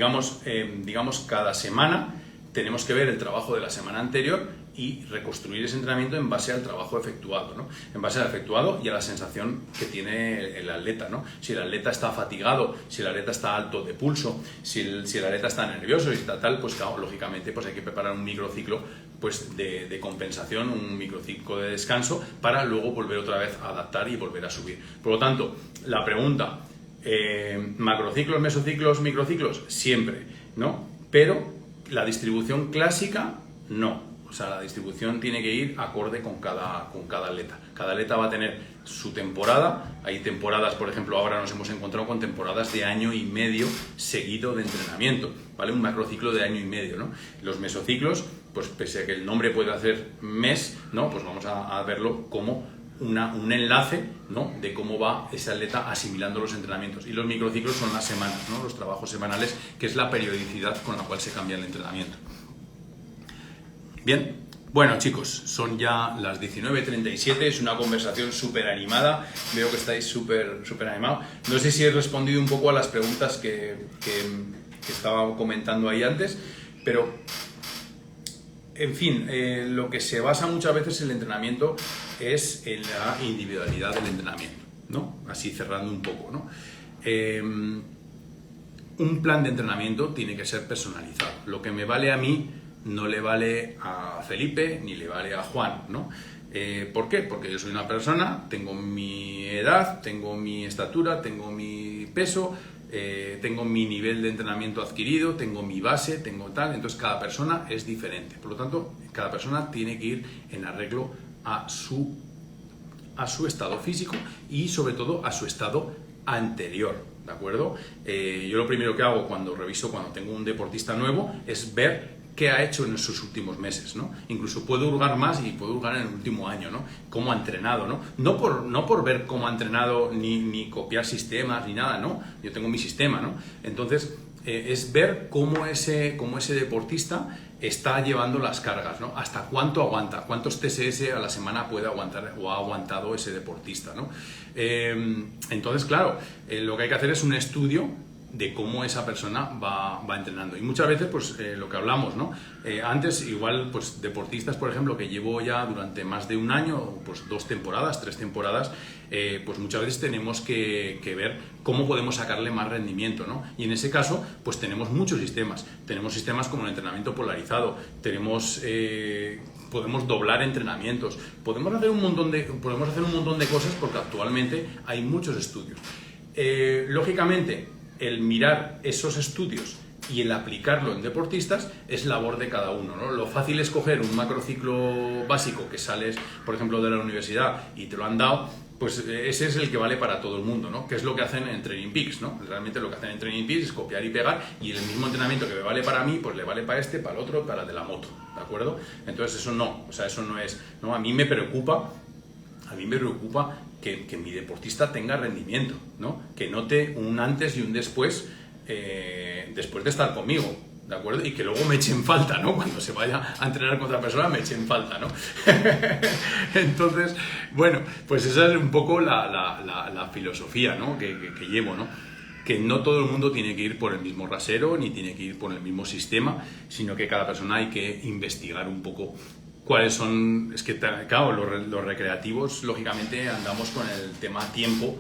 semana tenemos que ver el trabajo de la semana anterior y reconstruir ese entrenamiento en base al trabajo efectuado, ¿no? En base al efectuado y a la sensación que tiene el atleta, ¿no? Si el atleta está fatigado, si el atleta está alto de pulso, si el atleta está nervioso y está tal, pues claro, lógicamente pues hay que preparar un microciclo pues, de compensación, un microciclo de descanso para luego volver otra vez a adaptar y volver a subir. Por lo tanto, la pregunta, macrociclos, mesociclos, microciclos, siempre, ¿no? Pero la distribución clásica, no. O sea, la distribución tiene que ir acorde con cada atleta. Cada atleta va a tener su temporada. Hay temporadas, por ejemplo, ahora nos hemos encontrado con temporadas de 1,5 años seguido de entrenamiento, ¿vale? Un macrociclo de 1,5 años, ¿no? Los mesociclos, pues pese a que el nombre puede hacer mes, ¿no? Pues vamos a verlo como un enlace, ¿no? De cómo va ese atleta asimilando los entrenamientos. Y los microciclos son las semanas, ¿no? Los trabajos semanales, que es la periodicidad con la cual se cambia el entrenamiento. Bien, bueno chicos, son ya las 19:37, es una conversación súper animada, veo que estáis súper animados. No sé si he respondido un poco a las preguntas que estaba comentando ahí antes, pero en fin, lo que se basa muchas veces el entrenamiento es en la individualidad del entrenamiento, ¿no? Así cerrando un poco, ¿no? Un plan de entrenamiento tiene que ser personalizado. Lo que me vale a mí no le vale a Felipe ni le vale a Juan, ¿no? ¿Por qué? Porque yo soy una persona, tengo mi edad, tengo mi estatura, tengo mi peso, tengo mi nivel de entrenamiento adquirido, tengo mi base, tengo tal, entonces cada persona es diferente. Por lo tanto, cada persona tiene que ir en arreglo a su estado físico y sobre todo a su estado anterior, ¿de acuerdo? Yo lo primero que hago cuando tengo un deportista nuevo es ver qué ha hecho en sus últimos meses, ¿no? Incluso puedo hurgar más y puedo hurgar en el último año, ¿no? Cómo ha entrenado, ¿no? No por ver cómo ha entrenado ni copiar sistemas ni nada, ¿no? Yo tengo mi sistema, ¿no? Entonces, es ver cómo ese deportista está llevando las cargas, ¿no? Hasta cuánto aguanta, cuántos TSS a la semana puede aguantar o ha aguantado ese deportista, ¿no? Entonces, claro, lo que hay que hacer es un estudio de cómo esa persona va entrenando. Y muchas veces, pues, lo que hablamos, ¿no? Antes, igual, pues, deportistas, por ejemplo, que llevo ya durante más de un año, pues, 2 temporadas, 3 temporadas, pues muchas veces tenemos que ver cómo podemos sacarle más rendimiento, ¿no? Y en ese caso, pues tenemos muchos sistemas. Tenemos sistemas como el entrenamiento polarizado, podemos doblar entrenamientos, podemos hacer un montón de cosas porque actualmente hay muchos estudios. Lógicamente, el mirar esos estudios y el aplicarlo en deportistas es labor de cada uno, ¿no? Lo fácil es coger un macrociclo básico que sales, por ejemplo, de la universidad y te lo han dado, pues ese es el que vale para todo el mundo, ¿no? Que es lo que hacen en Training Peaks, ¿no? Realmente lo que hacen en Training Peaks es copiar y pegar, y el mismo entrenamiento que me vale para mí, pues le vale para este, para el otro, para el de la moto, ¿de acuerdo? Entonces eso no, o sea, eso no es, ¿no? A mí me preocupa que mi deportista tenga rendimiento, ¿no? Que note un antes y un después, después de estar conmigo, ¿de acuerdo? Y que luego me echen falta, ¿no? Cuando se vaya a entrenar con otra persona me echen falta, ¿no? Entonces, bueno, pues esa es un poco la filosofía, ¿no? que llevo, ¿no? Que no todo el mundo tiene que ir por el mismo rasero, ni tiene que ir por el mismo sistema, sino que cada persona hay que investigar un poco cuáles son. Es que, claro, los recreativos, lógicamente, andamos con el tema tiempo.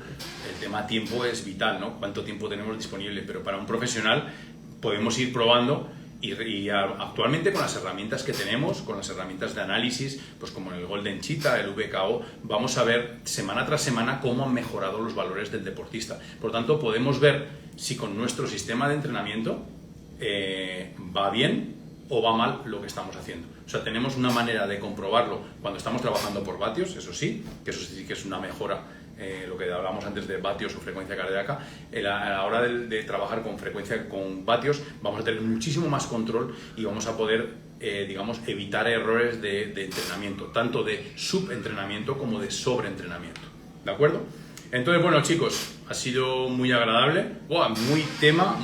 El tema tiempo es vital, ¿no? Cuánto tiempo tenemos disponible, pero para un profesional podemos ir probando y actualmente con las herramientas que tenemos, con las herramientas de análisis, pues como el Golden Cheetah, el VKO, vamos a ver semana tras semana cómo han mejorado los valores del deportista. Por tanto, podemos ver si con nuestro sistema de entrenamiento va bien o va mal lo que estamos haciendo. O sea, tenemos una manera de comprobarlo cuando estamos trabajando por vatios, eso sí que es una mejora, lo que hablábamos antes de vatios o frecuencia cardíaca. A la hora de trabajar con vatios vamos a tener muchísimo más control y vamos a poder, digamos, evitar errores de entrenamiento, tanto de subentrenamiento como de sobreentrenamiento, ¿de acuerdo? Entonces, bueno, chicos, ha sido muy agradable. Muy tema.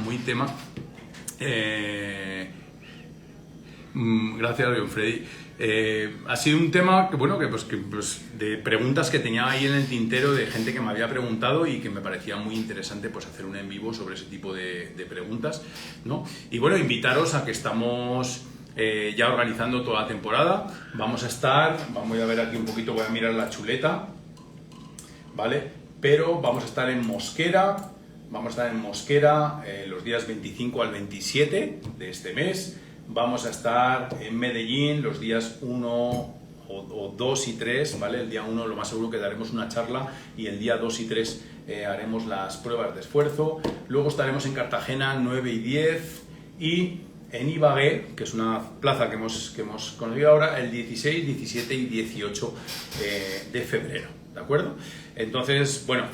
Gracias, Leon Freddy. Ha sido un tema de preguntas que tenía ahí en el tintero, de gente que me había preguntado y que me parecía muy interesante, pues, hacer un en vivo sobre ese tipo de preguntas, ¿no? Y bueno, invitaros a que estamos ya organizando toda la temporada. Vamos a ver aquí un poquito, voy a mirar la chuleta, ¿vale? Pero vamos a estar en Mosquera. Los días 25 al 27 de este mes. Vamos a estar en Medellín los días 1 o 2 y 3, ¿vale? El día 1 lo más seguro que daremos una charla y el día 2 y 3 haremos las pruebas de esfuerzo. Luego estaremos en Cartagena 9 y 10 y en Ibagué, que es una plaza que hemos conseguido ahora, el 16, 17 y 18 de febrero, ¿de acuerdo? Entonces, bueno,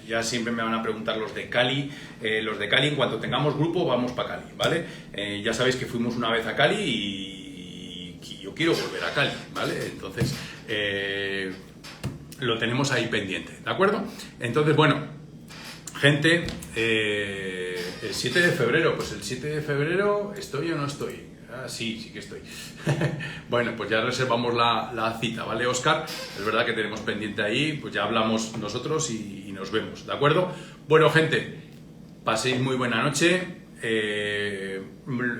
ya siempre me van a preguntar los de Cali. Los de Cali, en cuanto tengamos grupo, vamos para Cali, ¿vale? Ya sabéis que fuimos una vez a Cali y yo quiero volver a Cali, ¿vale? Entonces, lo tenemos ahí pendiente, ¿de acuerdo? Entonces, bueno, gente, el 7 de febrero, pues el 7 de febrero, ¿estoy o no estoy? Sí que estoy. Bueno, pues ya reservamos la cita, ¿vale, Óscar? Es verdad que tenemos pendiente ahí, pues ya hablamos nosotros y nos vemos, ¿de acuerdo? Bueno, gente, paséis muy buena noche. He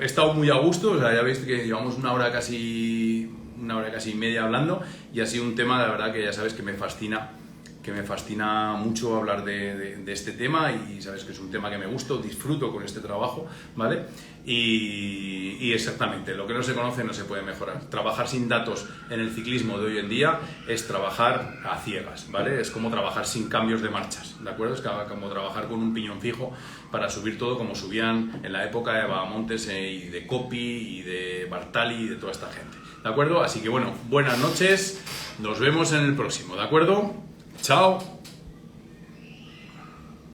estado muy a gusto, o sea, ya veis que llevamos una hora casi y media hablando, y ha sido un tema, la verdad, que ya sabes que me fascina mucho hablar de este tema, y sabes que es un tema que me gusta, disfruto con este trabajo, ¿vale? Y exactamente, lo que no se conoce no se puede mejorar. Trabajar sin datos en el ciclismo de hoy en día es trabajar a ciegas, ¿vale? Es como trabajar sin cambios de marchas, ¿de acuerdo? Es como trabajar con un piñón fijo para subir todo como subían en la época de Bahamontes y de Coppi y de Bartali y de toda esta gente, ¿de acuerdo? Así que bueno, buenas noches, nos vemos en el próximo, ¿de acuerdo? Chao.